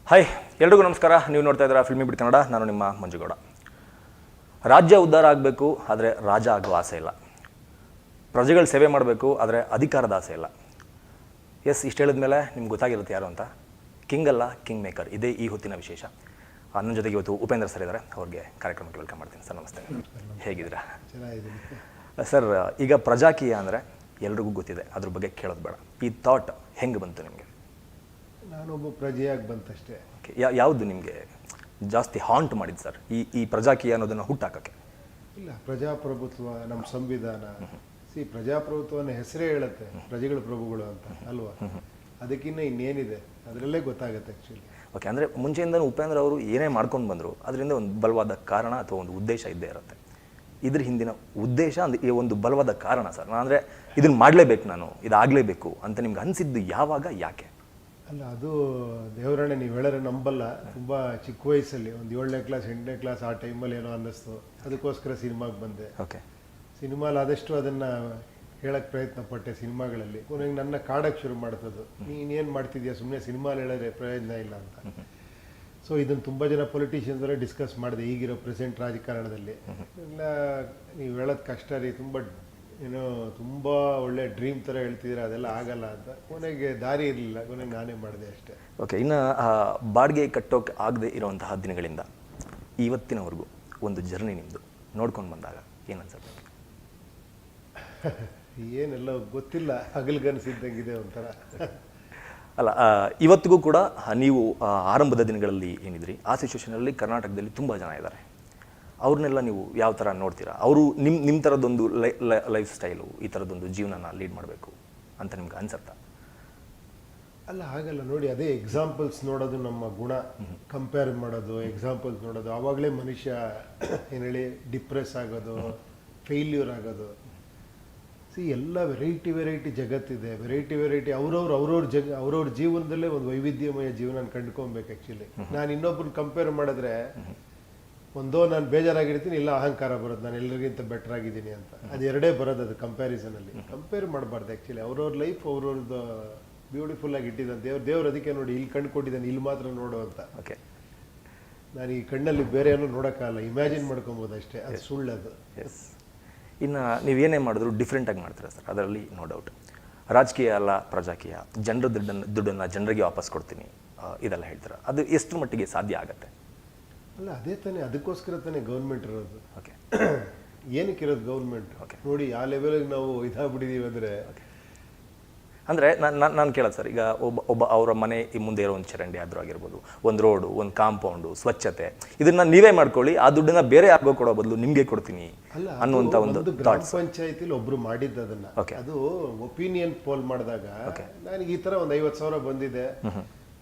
Hi ಎಲ್ರಿಗೂ ನಮಸ್ಕಾರ. ನೀವು ನೋಡ್ತಾ ಇದ್ದೀರಾ ಫಿಲ್ಮಿ ಬಿಟ್ ಕನ್ನಡ. ನಾನು ನಿಮ್ಮ ಮಂಜುಗೌಡ. ರಾಜ್ಯ ಉದ್ಧಾರ ಆಗಬೇಕು, ಆದರೆ ರಾಜ ಆಗುವ ಆಸೆ ಇಲ್ಲ. ಪ್ರಜೆಗಳ ಸೇವೆ ಮಾಡಬೇಕು, ಆದರೆ ಅಧಿಕಾರದ ಆಸೆ ಇಲ್ಲ. ಎಸ್, ಇಷ್ಟು ಹೇಳಿದ ಮೇಲೆ ನಿಮ್ಗೆ ಗೊತ್ತಾಗಿರುತ್ತೆ ಯಾರು ಅಂತ. ಕಿಂಗ್ ಅಲ್ಲ, ಕಿಂಗ್ ಮೇಕರ್. ಇದೇ ಈ ಹೊತ್ತಿನ ವಿಶೇಷ. ನನ್ನ ಜೊತೆಗೆ ಇವತ್ತು ಉಪೇಂದ್ರ ಸರ್ ಇದ್ದಾರೆ. ಅವ್ರಿಗೆ ಕಾರ್ಯಕ್ರಮಕ್ಕೆ ವೆಲ್ಕಮ್ ಮಾಡ್ತೀನಿ. ಸರ್ ನಮಸ್ತೆ, ಹೇಗಿದ್ದೀರಾ? ಸರ್, ಈಗ ಪ್ರಜಾಕೀಯ ಅಂದರೆ ಎಲ್ರಿಗೂ ಗೊತ್ತಿದೆ, ಅದ್ರ ಬಗ್ಗೆ ಕೇಳೋದು ಬೇಡ. ಈ ಥಾಟ್ ಹೆಂಗೆ ಬಂತು ನಿಮಗೆ? ನಾನೊಬ್ಬ ಪ್ರಜೆಯಾಗಿ ಬಂತಷ್ಟೇ. ಓಕೆ, ಯಾವುದು ನಿಮಗೆ ಜಾಸ್ತಿ ಹಾಂಟ್ ಮಾಡಿದ್ದು ಸರ್ ಈ ಪ್ರಜಾಕೀಯ ಅನ್ನೋದನ್ನು ಹುಟ್ಟಾಕಕ್ಕೆ? ಇಲ್ಲ, ಪ್ರಜಾಪ್ರಭುತ್ವ ನಮ್ಮ ಸಂವಿಧಾನ. ಪ್ರಜಾಪ್ರಭುತ್ವನ ಹೆಸರೇ ಹೇಳುತ್ತೆ ಪ್ರಜೆಗಳ ಪ್ರಭುಗಳು ಅಂತ ಅಲ್ವಾ? ಅದಕ್ಕಿಂತ ಇನ್ನೇನಿದೆ ಅದರಲ್ಲೇ ಗೊತ್ತಾಗುತ್ತೆ ಆ್ಯಕ್ಚುಲಿ. ಓಕೆ, ಅಂದರೆ ಮುಂಚೆಯಿಂದನೂ ಉಪೇಂದ್ರ ಅವರು ಏನೇ ಮಾಡ್ಕೊಂಡು ಬಂದರು ಅದರಿಂದ ಒಂದು ಬಲವಾದ ಕಾರಣ ಅಥವಾ ಒಂದು ಉದ್ದೇಶ ಇದ್ದೇ ಇರುತ್ತೆ. ಇದ್ರ ಹಿಂದಿನ ಉದ್ದೇಶ ಈ ಒಂದು ಬಲವಾದ ಕಾರಣ ಸರ್, ಅಂದರೆ ಇದನ್ನು ಮಾಡಲೇಬೇಕು, ನಾನು ಇದಾಗಲೇಬೇಕು ಅಂತ ನಿಮ್ಗೆ ಅನಿಸಿದ್ದು ಯಾವಾಗ, ಯಾಕೆ? ಅಲ್ಲ, ಅದು ದೇವರಣ್ಣ ನೀವು ಹೇಳೋರೆ ನಂಬಲ್ಲ. ತುಂಬ ಚಿಕ್ಕ ವಯಸ್ಸಲ್ಲಿ ಒಂದು 7ನೇ ಕ್ಲಾಸ್ 8ನೇ ಕ್ಲಾಸ್ ಆ ಟೈಮಲ್ಲಿ ಏನೋ ಅನ್ನಿಸ್ತು. ಅದಕ್ಕೋಸ್ಕರ ಸಿನಿಮಾಗೆ ಬಂದೆ. ಓಕೆ, ಸಿನಿಮಾಲಿ ಆದಷ್ಟು ಅದನ್ನು ಹೇಳಕ್ಕೆ ಪ್ರಯತ್ನ ಪಟ್ಟೆ ಸಿನಿಮಾಗಳಲ್ಲಿ. ಕೊನೆಗೆ ನನ್ನ ಕಾಡಕ್ಕೆ ಶುರು ಮಾಡ್ತದ್ದು, ನೀನೇನು ಮಾಡ್ತಿದ್ಯಾ, ಸುಮ್ಮನೆ ಸಿನಿಮಾಲಿ ಹೇಳಿದ್ರೆ ಪ್ರಯೋಜನ ಇಲ್ಲ ಅಂತ. ಸೊ ಇದನ್ನು ತುಂಬ ಜನ ಪೊಲಿಟಿಷಿಯನ್ಸರೇ ಡಿಸ್ಕಸ್ ಮಾಡಿದೆ. ಈಗಿರೋ ಪ್ರೆಸೆಂಟ್ ರಾಜಕಾರಣದಲ್ಲಿ ಇಲ್ಲ, ನೀವು ಹೇಳೋದು ಕಷ್ಟ ರೀ, ತುಂಬ ಒಳ್ಳೆ ಡ್ರೀಮ್ ಥರ ಹೇಳ್ತಿದ್ದೀರಾ, ಅದೆಲ್ಲ ಆಗಲ್ಲ ಅಂತ. ಕೊನೆಗೆ ದಾರಿ ಇರಲಿಲ್ಲ, ಕೊನೆಗೆ ನಾನೇ ಮಾಡಿದೆ ಅಷ್ಟೇ. ಓಕೆ, ಇನ್ನು ಬಾಡಿಗೆ ಕಟ್ಟೋಕೆ ಆಗದೆ ಇರುವಂತಹ ದಿನಗಳಿಂದ ಇವತ್ತಿನವರೆಗೂ ಒಂದು ಜರ್ನಿ ನಿಮ್ಮದು ನೋಡ್ಕೊಂಡು ಬಂದಾಗ ಏನು ಅನ್ಸುತ್ತೆ? ಏನೆಲ್ಲ ಗೊತ್ತಿಲ್ಲ, ಹಗಲ್ಗನ್ಸಿದ್ದಂಗಿದೆ ಒಂಥರ. ಅಲ್ಲ, ಇವತ್ತಿಗೂ ಕೂಡ ನೀವು ಆರಂಭದ ದಿನಗಳಲ್ಲಿ ಏನಿದ್ರಿ ಆ ಸಿಚುವೇಷನಲ್ಲಿ ಕರ್ನಾಟಕದಲ್ಲಿ ತುಂಬ ಜನ ಇದ್ದಾರೆ. ಅವ್ರನ್ನೆಲ್ಲ ನೀವು ಯಾವ ಥರ ನೋಡ್ತೀರಾ? ಅವರು ನಿಮ್ಮ ಥರದ್ದೊಂದು ಲೈಫ್ ಸ್ಟೈಲು, ಈ ಥರದ್ದೊಂದು ಜೀವನನ ಲೀಡ್ ಮಾಡಬೇಕು ಅಂತ ನಿಮ್ಗೆ ಅನ್ಸತ್ತಾ? ಅಲ್ಲ, ಹಾಗಲ್ಲ ನೋಡಿ. ಅದೇ ಎಕ್ಸಾಂಪಲ್ಸ್ ನೋಡೋದು ನಮ್ಮ ಗುಣ. ಕಂಪೇರ್ ಮಾಡೋದು, ಎಕ್ಸಾಂಪಲ್ಸ್ ನೋಡೋದು, ಆವಾಗಲೇ ಮನುಷ್ಯ ಏನು ಹೇಳಿ ಡಿಪ್ರೆಸ್ ಆಗೋದು, ಫೇಲ್ಯೂರ್ ಆಗೋದು. ಎಲ್ಲ ವೆರೈಟಿ ಜಗತ್ತಿದೆ, ವೆರೈಟಿ ಅವ್ರವ್ರ ಜೀವನದಲ್ಲೇ ಒಂದು ವೈವಿಧ್ಯಮಯ ಜೀವನ ಕಂಡುಕೊಬೇಕು ಆ್ಯಕ್ಚುಲಿ. ನಾನು ಇನ್ನೊಬ್ಬರನ್ನ ಕಂಪೇರ್ ಮಾಡಿದ್ರೆ ಒಂದೋ ನಾನು ಬೇಜಾರಾಗಿರ್ತೀನಿ, ಇಲ್ಲ ಅಹಂಕಾರ ಬರೋದು, ನಾನು ಎಲ್ಲರಿಗಿಂತ ಬೆಟರ್ ಆಗಿದ್ದೀನಿ ಅಂತ. ಅದು ಎರಡೇ ಬರೋದು. ಅದು ಕಂಪ್ಯಾರಿಸನಲ್ಲಿ ಕಂಪೇರ್ ಮಾಡಬಾರ್ದು ಆ್ಯಕ್ಚುಲಿ. ಅವ್ರವ್ರ ಲೈಫ್ ಅವ್ರವ್ರದ್ದು ಬ್ಯೂಟಿಫುಲ್ ಆಗಿ ಇಟ್ಟಿದ್ದಾನೆ ದೇವ್ರು. ಅದಕ್ಕೆ ನೋಡಿ ಇಲ್ಲಿ ಕಣ್ಣು ಕೊಟ್ಟಿದ್ದಾನೆ, ಇಲ್ಲಿ ಮಾತ್ರ ನೋಡು ಅಂತ. ಓಕೆ, ನಾನು ಈ ಕಣ್ಣಲ್ಲಿ ಬೇರೆ ಏನೋ ನೋಡೋಕ್ಕಾಗಲ್ಲ, ಇಮ್ಯಾಜಿನ್ ಮಾಡ್ಕೊಬೋದು ಅಷ್ಟೇ. ಅದು ಸುಳ್ಳದು. ಎಸ್, ಇನ್ನು ನೀವೇನೇ ಮಾಡಿದ್ರು ಡಿಫ್ರೆಂಟಾಗಿ ಮಾಡ್ತೀರಾ ಸರ್, ಅದರಲ್ಲಿ ನೋ ಡೌಟ್. ರಾಜಕೀಯ ಅಲ್ಲ ಪ್ರಜಾಕೀಯ, ಜನರ ದುಡ್ಡನ್ನು ಜನರಿಗೆ ವಾಪಸ್ ಕೊಡ್ತೀನಿ ಇದೆಲ್ಲ ಹೇಳ್ತೀರಾ. ಅದು ಎಷ್ಟು ಮಟ್ಟಿಗೆ ಸಾಧ್ಯ ಆಗುತ್ತೆ? ಅಲ್ಲ, ಅದೇ ತಾನೇ, ಅದಕ್ಕೋಸ್ಕರ ತಾನೇ ಗೌರ್ಮೆಂಟ್ ಇರೋದು. ಓಕೆ, ಏನಕ್ಕಿರೋದು ಗೌರ್ಮೆಂಟ್? ನೋಡಿ ಆ ಲೆವೆಲ್ಗೆ ನಾವು ಇದಾಗ್ಬಿಟ್ಟಿದ್ದೀವಿ ಅಂದರೆ. ಅಂದರೆ ನಾನು ಕೇಳೋದು ಸರ್, ಈಗ ಒಬ್ಬ ಅವರ ಮನೆ ಮುಂದೆ ಇರೋ ಒಂದು ಚರಂಡಿ ಆದರೂ ಆಗಿರ್ಬೋದು, ಒಂದು ರೋಡು, ಒಂದು ಕಾಂಪೌಂಡು, ಸ್ವಚ್ಛತೆ, ಇದನ್ನು ನೀವೇ ಮಾಡ್ಕೊಳ್ಳಿ, ಆ ದುಡ್ಡನ್ನು ಬೇರೆ ಯಾರಿಗೋ ಕೊಡೋ ಬದಲು ನಿಮಗೆ ಕೊಡ್ತೀನಿ ಅನ್ನುವಂಥ ಒಂದು ಗ್ರಾಮ ಪಂಚಾಯತಿಲಿ ಒಬ್ರು ಮಾಡಿದ್ದು ಅದನ್ನ. ಅದು ಒಪಿನಿಯನ್ ಪೋಲ್ ಮಾಡಿದಾಗ ನನಗೆ ಈ ಥರ ಒಂದು 50,000 ಬಂದಿದೆ,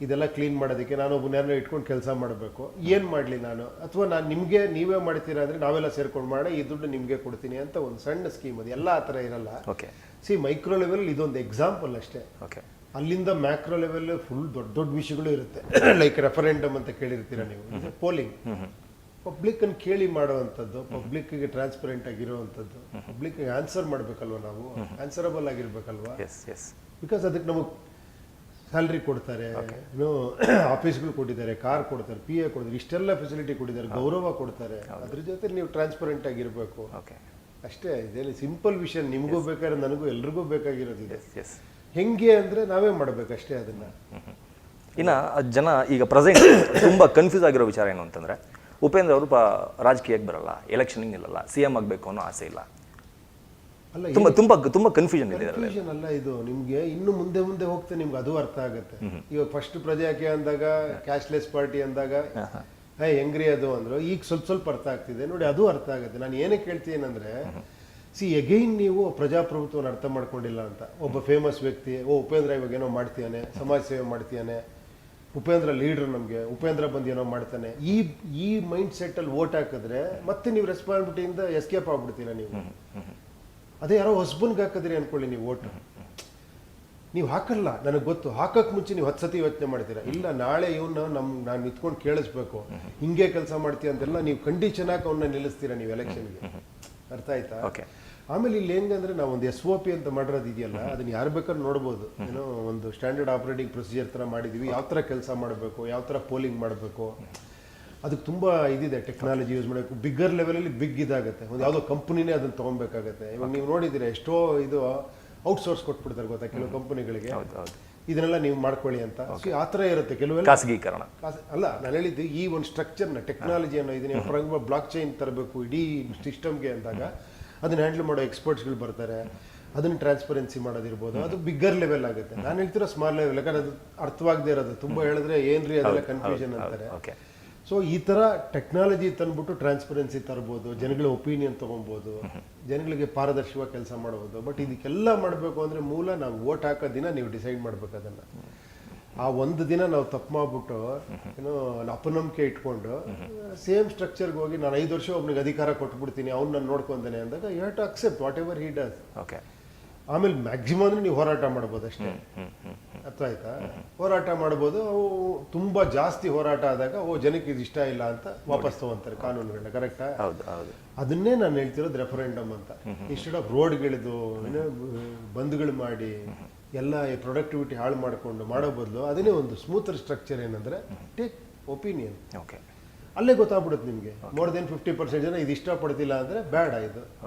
ಇದೆಲ್ಲ ಕ್ಲೀನ್ ಮಾಡೋದಕ್ಕೆ ನಾನು ಒಬ್ಬನೇನೋ ಇಟ್ಕೊಂಡು ಕೆಲಸ ಮಾಡಬೇಕು, ಏನು ಮಾಡಲಿ ನಾನು? ಅಥವಾ ನಾನು ನೀವೇ ಮಾಡ್ತೀರಾ ಅಂದರೆ ನಾವೆಲ್ಲ ಸೇರ್ಕೊಂಡು ಮಾಡಿ ಈ ದುಡ್ಡು ನಿಮಗೆ ಕೊಡ್ತೀನಿ ಅಂತ ಒಂದು ಸಣ್ಣ ಸ್ಕೀಮ್. ಅದು ಎಲ್ಲ ಆ ಥರ ಇರಲ್ಲ. ಓಕೆ, ಮೈಕ್ರೋ ಲೆವೆಲ್ ಇದೊಂದು ಎಕ್ಸಾಂಪಲ್ ಅಷ್ಟೇ. ಓಕೆ, ಅಲ್ಲಿಂದ ಮ್ಯಾಕ್ರೋ ಲೆವೆಲ್ ಫುಲ್ ದೊಡ್ಡ ವಿಷಯಗಳು ಇರುತ್ತೆ. ಲೈಕ್ ರೆಫರೆಂಡಮ್ ಅಂತ ಕೇಳಿರ್ತೀರ ನೀವು, ಪೋಲಿಂಗ್. ಪಬ್ಲಿಕ್ ಅನ್ನು ಕೇಳಿ ಮಾಡುವಂಥದ್ದು, ಪಬ್ಲಿಕ್ಗೆ ಟ್ರಾನ್ಸ್ಪರೆಂಟ್ ಆಗಿರುವಂಥದ್ದು, ಪಬ್ಲಿಕ್ಗೆ ಆನ್ಸರ್ ಮಾಡಬೇಕಲ್ವ ನಾವು, ಆನ್ಸರಬಲ್ ಆಗಿರ್ಬೇಕಲ್ವಾ? ಬಿಕಾಸ್ ಅದಕ್ಕೆ ನಮಗೆ ಸ್ಯಾಲ್ರಿ ಕೊಡ್ತಾರೆ, ಆಫೀಸ್ಗಳು ಕೊಟ್ಟಿದ್ದಾರೆ, ಕಾರ್ ಕೊಡ್ತಾರೆ, PA ಕೊಡ್ತಾರೆ, ಇಷ್ಟೆಲ್ಲ ಫೆಸಿಲಿಟಿ ಕೊಟ್ಟಿದ್ದಾರೆ, ಗೌರವ ಕೊಡ್ತಾರೆ. ಅದ್ರ ಜೊತೆ ನೀವು ಟ್ರಾನ್ಸ್ಪರೆಂಟ್ ಆಗಿರಬೇಕು ಅಷ್ಟೇ. ಇದೇನು ಸಿಂಪಲ್ ವಿಷಯ, ನಿಮಗೂ ಬೇಕಾದ್ರೆ ನನಗೂ ಎಲ್ರಿಗೂ ಬೇಕಾಗಿರೋದಿದೆ. ಹೆಂಗೆ ಅಂದರೆ ನಾವೇ ಮಾಡಬೇಕಷ್ಟೇ ಅದನ್ನು. ಇನ್ನು ಜನ ಈಗ ಪ್ರೆಸೆಂಟ್ ತುಂಬ ಕನ್ಫ್ಯೂಸ್ ಆಗಿರೋ ವಿಚಾರ ಏನು ಅಂತಂದರೆ, ಉಪೇಂದ್ರ ಅವರು ರಾಜಕೀಯಕ್ಕೆ ಬರಲ್ಲ, ಎಲೆಕ್ಷನಿಗೆ ನಿಲ್ಲಲ್ಲ, CM ಆಗಬೇಕು ಅನ್ನೋ ಆಸೆ ಇಲ್ಲ. ಅಲ್ಲ, ತುಂಬ ಕನ್ಫ್ಯೂಷನ್ ಇದೆ. ಕನ್ಫ್ಯೂಷನ್ ಅಲ್ಲ ಇದು, ನಿಮಗೆ ಇನ್ನು ಮುಂದೆ ಹೋಗ್ತಾ ನಿಮ್ಗೆ ಅದು ಅರ್ಥ ಆಗುತ್ತೆ. ಇವಾಗ ಫಸ್ಟ್ ಪ್ರಜಾಕೀಯ ಅಂದಾಗ, ಕ್ಯಾಶ್ಲೆಸ್ ಪಾರ್ಟಿ ಅಂದಾಗ ಹೆಂಗ್ರಿ ಅದು ಅಂದ್ರು, ಈಗ ಸ್ವಲ್ಪ ಅರ್ಥ ಆಗ್ತಿದೆ ನೋಡಿ, ಅದು ಅರ್ಥ ಆಗುತ್ತೆ. ನಾನು ಏನಕ್ಕೆ ಹೇಳ್ತೀನಿ ಅಂದರೆ, ಎಗೈನ್ ನೀವು ಪ್ರಜಾಪ್ರಭುತ್ವವನ್ನು ಅರ್ಥ ಮಾಡ್ಕೊಂಡಿಲ್ಲ ಅಂತ. ಒಬ್ಬ ಫೇಮಸ್ ವ್ಯಕ್ತಿ, ಉಪೇಂದ್ರ ಇವಾಗ ಏನೋ ಮಾಡ್ತೀಯಾನೆ, ಸಮಾಜ ಸೇವೆ ಮಾಡ್ತೀಯಾನೆ, ಉಪೇಂದ್ರ ಲೀಡ್ರ್, ನಮಗೆ ಉಪೇಂದ್ರ ಬಂದು ಏನೋ ಮಾಡ್ತಾನೆ, ಈ ಮೈಂಡ್ ಸೆಟ್ಟಲ್ಲಿ ವೋಟ್ ಹಾಕಿದ್ರೆ ಮತ್ತೆ ನೀವು ರೆಸ್ಪಾನ್ಸಿಬಿಲಿಟಿಯಿಂದ ಎಸ್ಕೇಪ್ ಆಗ್ಬಿಡ್ತೀರಾ ನೀವು. ಅದೇ ಯಾರೋ ಹೊಸಬನ್ಗೆ ಹಾಕಿದ್ರಿ ಅನ್ಕೊಳ್ಳಿ ನೀವು ಓಟು, ನೀವು ಹಾಕಲ್ಲ, ನನಗೆ ಗೊತ್ತು. ಹಾಕಕ್ಕೆ ಮುಂಚೆ ನೀವು 10 ಸತಿ ಯೋಚನೆ ಮಾಡ್ತೀರಾ, ಇಲ್ಲ ನಾಳೆ ಇವನ್ನ ನಾನು ನಿಂತ್ಕೊಂಡು ಕೇಳಿಸ್ಬೇಕು, ಹಿಂಗೆ ಕೆಲಸ ಮಾಡ್ತೀಯ ಅಂತೆಲ್ಲ ನೀವು ಕಂಡೀಷನ್ ಹಾಕಿ ಅವನ್ನ ನಿಲ್ಲಿಸ್ತೀರಾ ನೀವು ಎಲೆಕ್ಷನ್ಗೆ. ಅರ್ಥ ಆಯ್ತಾ? ಆಮೇಲೆ ಇಲ್ಲಿ ಹೆಂಗಂದ್ರೆ ನಾವು ಒಂದು SOP ಅಂತ ಮಾಡಿರೋದು ಇದೆಯಲ್ಲ, ಅದನ್ನ ಯಾರು ಬೇಕಾದ್ರೂ ನೋಡ್ಬೋದು. ಏನೋ ಒಂದು ಸ್ಟ್ಯಾಂಡರ್ಡ್ ಆಪರೇಟಿಂಗ್ ಪ್ರೊಸೀಜರ್ ಥರ ಮಾಡಿದ್ದೀವಿ, ಯಾವ ಥರ ಕೆಲಸ ಮಾಡಬೇಕು, ಯಾವ ಥರ ಪೋಲಿಂಗ್ ಮಾಡಬೇಕು, ಅದಕ್ಕೆ ತುಂಬ ಇದಿದೆ. ಟೆಕ್ನಾಲಜಿ ಯೂಸ್ ಮಾಡಬೇಕು, ಬಿಗ್ಗರ್ ಲೆವೆಲಲ್ಲಿ ಬಿಗ್ ಇದಾಗುತ್ತೆ. ಒಂದು ಯಾವುದೋ ಕಂಪ್ನಿನೇ ಅದನ್ನು ತೊಗೊಬೇಕಾಗತ್ತೆ. ಇವಾಗ ನೀವು ನೋಡಿದ್ದೀರಾ ಎಷ್ಟೋ ಇದು ಔಟ್ಸೋರ್ಸ್ ಕೊಟ್ಬಿಡ್ತಾರೆ ಗೊತ್ತಾ ಕೆಲವು ಕಂಪನಿಗಳಿಗೆ, ಇದನ್ನೆಲ್ಲ ನೀವು ಮಾಡ್ಕೊಳ್ಳಿ ಅಂತ. ಆ ಥರ ಇರುತ್ತೆ ಕೆಲವೆಲ್ಲ ಖಾಸಗೀಕರಣ. ಅಲ್ಲ, ನಾನು ಹೇಳಿದ್ದು ಈ ಒಂದು ಸ್ಟ್ರಕ್ಚರ್ನ ಟೆಕ್ನಾಲಜಿಯನ್ನು ಇದನ್ನ ಫಾರ್ ಎಕ್ಸಾಂಪಲ್ ಬ್ಲಾಕ್ ಚೈನ್ ತರಬೇಕು ಇಡೀ ಸಿಸ್ಟಮ್ಗೆ ಅಂದಾಗ ಅದನ್ನ ಹ್ಯಾಂಡಲ್ ಮಾಡೋ ಎಕ್ಸ್ಪರ್ಟ್ಸ್ಗಳು ಬರ್ತಾರೆ, ಅದನ್ನ ಟ್ರಾನ್ಸ್ಪರೆನ್ಸಿ ಮಾಡೋದಿರ್ಬೋದು, ಅದು ಬಿಗ್ಗರ್ ಲೆವೆಲ್ ಆಗುತ್ತೆ. ನಾನು ಹೇಳ್ತಿರೋ ಸ್ಮಾಲ್ ಲೆವೆಲ್, ಯಾಕಂದ್ರೆ ಅದು ಅರ್ಥವಾಗದೇ ಇರೋದು ತುಂಬ ಹೇಳಿದ್ರೆ ಏನ್ರಿ ಅದೆಲ್ಲ ಕನ್ಫ್ಯೂಷನ್ ಅಂತಾರೆ. ಸೊ ಈ ಥರ ಟೆಕ್ನಾಲಜಿ ತಂದ್ಬಿಟ್ಟು ಟ್ರಾನ್ಸ್ಪರೆನ್ಸಿ ತರ್ಬೋದು, ಜನಗಳ ಒಪಿನಿಯನ್ ತೊಗೊಬೋದು, ಜನಗಳಿಗೆ ಪಾರದರ್ಶಕವಾಗಿ ಕೆಲಸ ಮಾಡ್ಬೋದು. ಬಟ್ ಇದಕ್ಕೆಲ್ಲ ಮಾಡಬೇಕು ಅಂದರೆ ಮೂಲ ನಾವು ವೋಟ್ ಹಾಕೋ ದಿನ ನೀವು ಡಿಸೈಡ್ ಮಾಡ್ಬೇಕು ಅದನ್ನು. ಆ ಒಂದು ದಿನ ನಾವು ತಪ್ಪು ಮಾಡ್ಬಿಟ್ಟು ಏನೋ ಅಪನಂಬಿಕೆ ಇಟ್ಕೊಂಡು ಸೇಮ್ ಸ್ಟ್ರಕ್ಚರ್ಗೆ ಹೋಗಿ ನಾನು 5 ವರ್ಷ ಒಬ್ನಿಗೆ ಅಧಿಕಾರ ಕೊಟ್ಬಿಡ್ತೀನಿ, ಅವ್ನು ನಾನು ನೋಡ್ಕೊಂತಾನೆ ಅಂದಾಗ you have to accept whatever he does. Okay, ಆಮೇಲೆ ಮ್ಯಾಕ್ಸಿಮಮ್ ಅಂದರೆ ನೀವು ಹೋರಾಟ ಮಾಡ್ಬೋದು ಅಷ್ಟೇ. ಅರ್ಥ ಆಯ್ತಾ? ಹೋರಾಟ ಮಾಡ್ಬೋದು. ಅವು ತುಂಬ ಜಾಸ್ತಿ ಹೋರಾಟ ಆದಾಗ ಜನಕ್ಕೆ ಇದು ಇಷ್ಟ ಇಲ್ಲ ಅಂತ ವಾಪಸ್ ತಗೊಂತಾರೆ ಕಾನೂನುಗಳನ್ನ. ಕರೆಕ್ಟಾ? ಅದನ್ನೇ ನಾನು ಹೇಳ್ತಿರೋದು ರೆಫರೆಂಡಮ್ ಅಂತ. ಇನ್ಸ್ಟೆಡ್ ಆಫ್ ರೋಡ್ಗಳಿದು ಬಂದ್ಗಳು ಮಾಡಿ ಎಲ್ಲ ಪ್ರೊಡಕ್ಟಿವಿಟಿ ಹಾಳು ಮಾಡಿಕೊಂಡು ಮಾಡೋ ಬದಲು ಅದನ್ನೇ ಒಂದು ಸ್ಮೂತರ್ ಸ್ಟ್ರಕ್ಚರ್ ಏನಂದ್ರೆ ಟೇಕ್ ಒಪಿನಿಯನ್. ಓಕೆ, ಅಲ್ಲೇ ಗೊತ್ತಾಗ್ಬಿಡುತ್ತೆ ನಿಮಗೆ. ಮೋರ್ ದೆನ್ 50% ಜನ ಇದು ಇಷ್ಟಪಡ್ತಿಲ್ಲ ಅಂದರೆ ಬೇಡ ಇದು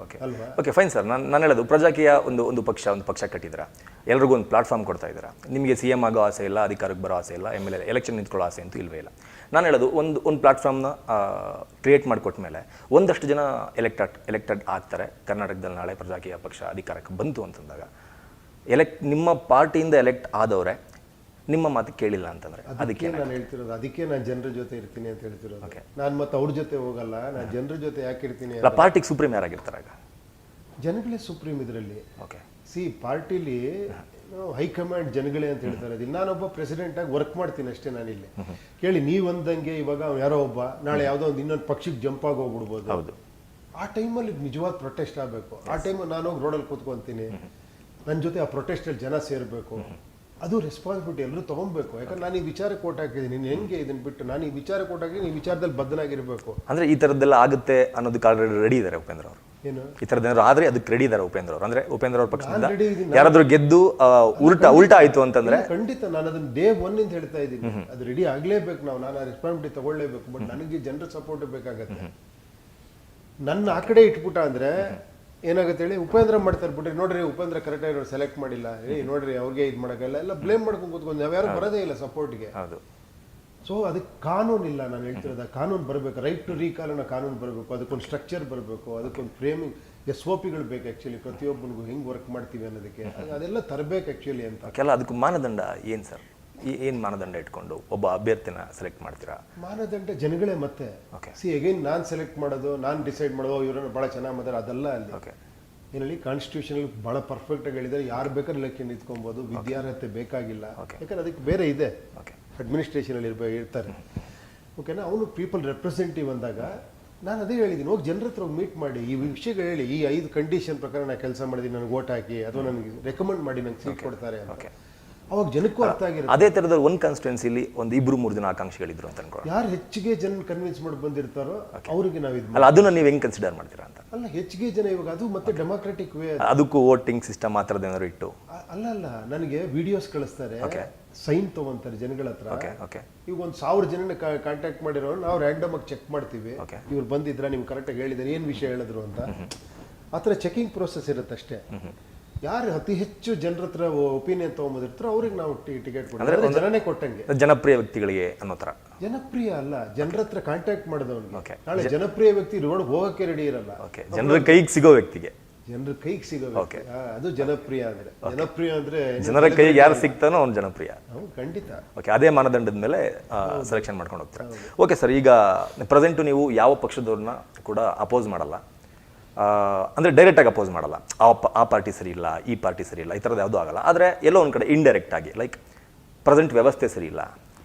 ಅಲ್ವಾ? Okay, fine sir. ನಾನು ಹೇಳೋದು ಪ್ರಜಾಕೀಯ ಒಂದು ಪಕ್ಷ ಕಟ್ಟಿದ್ದೀರಾ, ಎಲ್ರಿಗೂ ಒಂದು ಪ್ಲಾಟ್ಫಾರ್ಮ್ ಕೊಡ್ತಾ ಇದ್ದೀರಾ. ನಿಮಗೆ CM ಆಗೋ ಆಸೆ ಇಲ್ಲ, ಅಧಿಕಾರಕ್ಕೆ ಬರೋ ಆಸೆ ಇಲ್ಲ, MLA ಎಲೆಕ್ಷನ್ ನಿಂತ್ಕೊಳ್ಳೋ ಆಸೆ ಅಂತೂ ಇಲ್ವೇ ಇಲ್ಲ. ನಾನು ಹೇಳೋದು ಒಂದು ಪ್ಲಾಟ್ಫಾರ್ಮ್ನ ಕ್ರಿಯೇಟ್ ಮಾಡಿಕೊಟ್ಟ ಮೇಲೆ ಒಂದಷ್ಟು ಜನ ಎಲೆಕ್ಟೆಡ್ ಆಗ್ತಾರೆ. ಕರ್ನಾಟಕದಲ್ಲಿ ನಾಳೆ ಪ್ರಜಾಕೀಯ ಪಕ್ಷ ಅಧಿಕಾರಕ್ಕೆ ಬಂತು ಅಂತಂದಾಗ ನಿಮ್ಮ ಪಾರ್ಟಿಯಿಂದ ಎಲೆಕ್ಟ್ ಆದವರೇ ನಿಮ್ಮ ಮಾತು ಕೇಳಿಲ್ಲ ಅಂತಂದ್ರೆ ಅದಕ್ಕೆ ನಾನು ಹೇಳ್ತಿರೋದು, ಅದಕ್ಕೆ ನಾನು ಜನರ ಜೊತೆ ಇರ್ತೀನಿ ಅಂತ ಹೇಳ್ತಿರೋದು. ನಾನು ಮತ್ತೆ ಅವ್ರ ಜೊತೆ ಹೋಗಲ್ಲ, ನಾನು ಜನರ ಜೊತೆ ಯಾಕೆ ಇರ್ತೀನಿ? ಪಾರ್ಟಿಗೆ ಸುಪ್ರೀಂ ಯಾರಾಗಿರ್ತಾರೆ? ಜನಗಳೇ ಸುಪ್ರೀಂ ಇದರಲ್ಲಿ. ಓಕೆ, ಪಾರ್ಟಿಲಿ ಹೈಕಮಾಂಡ್ ಜನಗಳೇ ಅಂತ ಹೇಳ್ತಾರೆ. ನಾನೊಬ್ಬ ಪ್ರೆಸಿಡೆಂಟ್ ಆಗಿ ವರ್ಕ್ ಮಾಡ್ತೀನಿ ಅಷ್ಟೇ. ನಾನಿಲ್ಲಿ ಕೇಳಿ ನೀವಂದಂಗೆ ಇವಾಗ ಯಾರೋ ಒಬ್ಬ ನಾಳೆ ಯಾವುದೋ ಒಂದು ಇನ್ನೊಂದು ಪಕ್ಷಕ್ಕೆ ಜಂಪ್ ಆಗಿ ಹೋಗ್ಬಿಡ್ಬೋದು. ಹೌದು, ಆ ಟೈಮಲ್ಲಿ ನಿಜವಾದ ಪ್ರೊಟೆಸ್ಟ್ ಆಗಬೇಕು. ಆ ಟೈಮಲ್ಲಿ ನಾನು ಹೋಗಿ ರೋಡಲ್ಲಿ ಕೂತ್ಕೊತೀನಿ, ನನ್ನ ಜೊತೆ ಆ ಪ್ರೊಟೆಸ್ಟಲ್ಲಿ ಜನ ಸೇರಬೇಕು. ಅದು ರೆಸ್ಪಾನ್ಸಿಬಿಲಿಟಿ ಎಲ್ಲರೂ ತೊಗೊಬೇಕು. ಯಾಕಂದ್ರೆ ನಾನು ಈ ವಿಚಾರಕ್ಕೆ ಓಟ್ ಹಾಕಿದ್ದೀನಿ, ನೀನು ಹೆಂಗೆ ಇದನ್ನು ಬಿಟ್ಟು ನಾನು ಈ ವಿಚಾರಕ್ಕೆ ಓಟ್ ಹಾಕಿದ್ದೀನಿ, ಈ ವಿಚಾರದಲ್ಲಿ ಬದ್ಧನಾಗಿರಬೇಕು. ಅಂದರೆ ಈ ಥರದ್ದೆಲ್ಲ ಆಗುತ್ತೆ ಅನ್ನೋದಕ್ಕೆ ಆಲ್ರೆಡಿ ರೆಡಿ ಇದ್ದಾರೆ ಉಪೇಂದ್ರ ಅವರು. ಏನು ಈ ಥರದ್ದೇನಾದ್ರು ಆದರೆ ಅದಕ್ಕೆ ರೆಡಿ ಇದ್ದಾರೆ ಉಪೇಂದ್ರ ಅವರು. ಅಂದರೆ ಉಪೇಂದ್ರ ಅವ್ರ ಪಕ್ಷದಿಂದ ಯಾರಾದರೂ ಗೆದ್ದು ಉಲ್ಟಾ ಆಯಿತು ಅಂತಂದರೆ ಖಂಡಿತ ನಾನು ಅದನ್ನು ಡೇ 1 ಇಂದ ಹೇಳ್ತಾ ಇದ್ದೀನಿ. ಅದು ರೆಡಿ ಆಗಲೇಬೇಕು. ನಾನು ಆ ರೆಸ್ಪಾನ್ಸಿಬಿಲಿಟಿ ತಗೊಳ್ಳೇಬೇಕು. ಬಟ್ ನನಗೆ ಜನರ ಸಪೋರ್ಟ್ ಬೇಕಾಗತ್ತೆ. ನನ್ನ ಆ ಕಡೆ ಇಟ್ಬಿಟ್ಟ ಅಂದರೆ ಏನಾಗುತ್ತೆ ಹೇಳಿ, ಉಪೇಂದ್ರ ಮಾಡ್ತಾರೆ ಬಿಟ್ರಿ, ನೋಡ್ರಿ ಉಪೇಂದ್ರ ಕರೆಕ್ಟಾಗಿ ಅವ್ರು ಸೆಲೆಕ್ಟ್ ಮಾಡಿಲ್ಲ, ನೋಡ್ರಿ ಅವ್ರಿಗೆ ಇದು ಮಾಡೋಕ್ಕೆಲ್ಲ ಎಲ್ಲ ಬ್ಲೇಮ್ ಮಾಡ್ಕೊಂಡು ಕೂತ್ಕೊಂಡು ನಾವ್ಯಾರು ಬರೋದೇ ಇಲ್ಲ ಸಪೋರ್ಟ್ಗೆ. ಸೊ ಅದಕ್ಕೆ ಕಾನೂನು ಇಲ್ಲ. ನಾನು ಹೇಳ್ತಿರೋದು ಕಾನೂನು ಬರಬೇಕು. ರೈಟ್ ಟು ರೀಕಾಲ್ ಅನ್ನೋ ಕಾನೂನು ಬರಬೇಕು. ಅದಕ್ಕೊಂದು ಸ್ಟ್ರಕ್ಚರ್ ಬರಬೇಕು. ಅದಕ್ಕೊಂದು ಫ್ರೇಮಿಂಗ್ SOPಗಳು ಬೇಕು. ಆ್ಯಕ್ಚುಲಿ ಪ್ರತಿಯೊಬ್ಬನಿಗೂ ಹೆಂಗೆ ವರ್ಕ್ ಮಾಡ್ತೀವಿ ಅನ್ನೋದಕ್ಕೆ ಅದೆಲ್ಲ ತರಬೇಕು ಆ್ಯಕ್ಚುಲಿ ಅಂತ. ಅದಕ್ಕೆ ಮಾನದಂಡ ಏನು ಸರ್? ಏನು ಮಾನದಂಡ ಇಟ್ಕೊಂಡು ಒಬ್ಬ ಅಭ್ಯರ್ಥಿನ ಸೆಲೆಕ್ಟ್ ಮಾಡ್ತೀರಾ? ಮಾನದಂಡ ಜನಗಳೇ ಮತ್ತೆ ಅಗೈನ್ ನಾನು ಸೆಲೆಕ್ಟ್ ಮಾಡೋದು, ನಾನು ಡಿಸೈಡ್ ಮಾಡೋದು ಇವರನ್ನು ಭಾಳ ಚೆನ್ನಾಗಿ ಮಾತಾಡೋ ಅದೆಲ್ಲ ಅಲ್ಲಿ. ಏನಲ್ಲಿ ಕಾನ್ಸ್ಟಿಟ್ಯೂಷನ್ ಭಾಳ ಪರ್ಫೆಕ್ಟಾಗಿ ಹೇಳಿದರೆ ಯಾರು ಬೇಕಾದ್ರೆ ಎಲೆಕ್ಷನ್ ನಿಂತ್ಕೊಬೋದು. ವಿದ್ಯಾರ್ಹತೆ ಬೇಕಾಗಿಲ್ಲ. ಯಾಕಂದ್ರೆ ಅದಕ್ಕೆ ಬೇರೆ ಇದೆ, ಅಡ್ಮಿನಿಸ್ಟ್ರೇಷನಲ್ಲಿ ಇರ್ತಾರೆ. ಓಕೆನಾ? ಅವನು ಪೀಪಲ್ ರೆಪ್ರೆಸೆಂಟೇಟಿವ್ ಅಂದಾಗ ನಾನು ಅದೇ ಹೇಳಿದ್ದೀನಿ, ಹೋಗಿ ಜನರ ಹತ್ರ ಮೀಟ್ ಮಾಡಿ ಈ ವಿಷಯಗಳು ಹೇಳಿ, ಈ 5 ಕಂಡೀಷನ್ ಪ್ರಕಾರ ನಾನು ಕೆಲಸ ಮಾಡಿದ್ದೀನಿ, ನನಗೆ ಓಟ್ ಹಾಕಿ ಅಥವಾ ನನಗೆ ರೆಕಮೆಂಡ್ ಮಾಡಿ ನಂಗೆ ಸೀಟ್ ಕೊಡ್ತಾರೆ ಅಂತ. ಅವಾಗ ಜನಕ್ಕೂ ಅರ್ಥ ಆಗಿರುತ್ತೆ. ಅದೇ ಥರದಲ್ಲಿ ಒಂದು ಕಾನ್ಸ್ಟಿಟ್ಯೂನ್ಸಿಲಿ ಒಂದು 2-3 ಜನ ಆಕಾಂಕ್ಷಿಗಳಿದ್ರು ಅಂತ ಅನ್ಕೊಳ್ಳಿ. ಯಾರು ಹೆಚ್ಚಿಗೆ ಜನ ಕನ್ವಿನ್ಸ್ ಮಾಡಿ ಬಂದಿರ್ತಾರೋ ಅವ್ರಿಗೆ ನಾವು ಇದು ಅದನ್ನ ನೀವು ಹೆಂಗೆ ಕನ್ಸಿಡರ್ ಮಾಡ್ತೀರಾ ಅಂತ? ಅಲ್ಲ, ಹೆಚ್ಚಿಗೆ ಜನ ಇವಾಗ ಅದು ಮತ್ತೆ ಡೆಮಾಕ್ರೆಟಿಕ್ ವೇ, ಅದಕ್ಕೂ ವೋಟಿಂಗ್ ಸಿಸ್ಟಮ್ ಆ ಥರದ್ದು ಏನಾದ್ರು ಇಟ್ಟು ಅಲ್ಲ ನನಗೆ ವಿಡಿಯೋಸ್ ಕಳಿಸ್ತಾರೆ, ಸೈನ್ ತಗೊಂತಾರೆ ಜನಗಳ ಹತ್ರ. ಈಗ 1,000 ಜನನ ಕಾಂಟ್ಯಾಕ್ಟ್ ಮಾಡಿರೋ ನಾವು ರ್ಯಾಂಡಮ್ ಆಗಿ ಚೆಕ್ ಮಾಡ್ತೀವಿ, ಇವ್ರು ಬಂದಿದ್ರ, ನೀವು ಕರೆಕ್ಟಾಗಿ ಹೇಳಿದಾರೆ, ಏನು ವಿಷಯ ಹೇಳಿದ್ರು ಅಂತ. ಆ ಥರ ಚೆಕಿಂಗ್ ಪ್ರೋಸೆಸ್ ಇರುತ್ತೆ ಅಷ್ಟೇ. ಯಾರು ಅತಿ ಹೆಚ್ಚು ಜನರ ಹತ್ರ ಒಪಿನಿಯನ್ ತಗೊಂಬಂದಿರ್ತಾರೋ ಅವ್ರಿಗೆ ನಾವು ಟಿಕೆಟ್ ಕೊಡ್ತೀವಿ. ಜನನೇ ಕೊಟ್ಟಂಗೆ. ಜನಪ್ರಿಯ ವ್ಯಕ್ತಿಗಳಿಗೆ ಅನ್ನೋ ಥರ. ಜನಪ್ರಿಯ ಅಲ್ಲ, ಜನರ ಹತ್ರ ಕಾಂಟ್ಯಾಕ್ಟ್ ಮಾಡಿದವನಿಗೆ. ನಾಳೆ ಜನಪ್ರಿಯ ವ್ಯಕ್ತಿ ರೋಡ್ ಹೋಗಕ್ಕೆ ರೆಡಿ ಇರಲ್ಲ. ಜನರ ಕೈಗೆ ಸಿಗೋ ವ್ಯಕ್ತಿಗೆ, ಜನರ ಕೈಗೆ ಸಿಗೋ ವ್ಯಕ್ತಿ, ಅದು ಜನಪ್ರಿಯ ಅಂದ್ರೆ. ಜನಪ್ರಿಯ ಅಂದ್ರೆ ಜನರ ಕೈಗೆ ಯಾರು ಸಿಗ್ತಾನೋ ಅವ್ನು ಜನಪ್ರಿಯ. ಖಂಡಿತ. ಓಕೆ, ಅದೇ ಮಾನದಂಡದ ಮೇಲೆ ಸೆಲೆಕ್ಷನ್ ಮಾಡ್ಕೊಂಡು ಹೋಗ್ತಾರೆ. ಓಕೆ ಸರ್, ಈಗ ಪ್ರೆಸೆಂಟು ನೀವು ಯಾವ ಪಕ್ಷದವ್ರನ್ನ ಕೂಡ ಅಪೋಸ್ ಮಾಡಲ್ಲ, ಅಂದರೆ ಡೈರೆಕ್ಟಾಗಿ ಅಪೋಸ್ ಮಾಡಲ್ಲ. ಆ ಪಾರ್ಟಿ ಸರಿ ಇಲ್ಲ, ಈ ಪಾರ್ಟಿ ಸರಿ ಇಲ್ಲ, ಈ ಥರದ್ದು ಯಾವುದೂ ಆಗಲ್ಲ. ಆದರೆ ಎಲ್ಲೋ ಒಂದು ಕಡೆ ಇಂಡೈರೆಕ್ಟ್ ಆಗಿ, ಲೈಕ್ ಪ್ರೆಸೆಂಟ್ ವ್ಯವಸ್ಥೆ ಸರಿ ಇಲ್ಲ,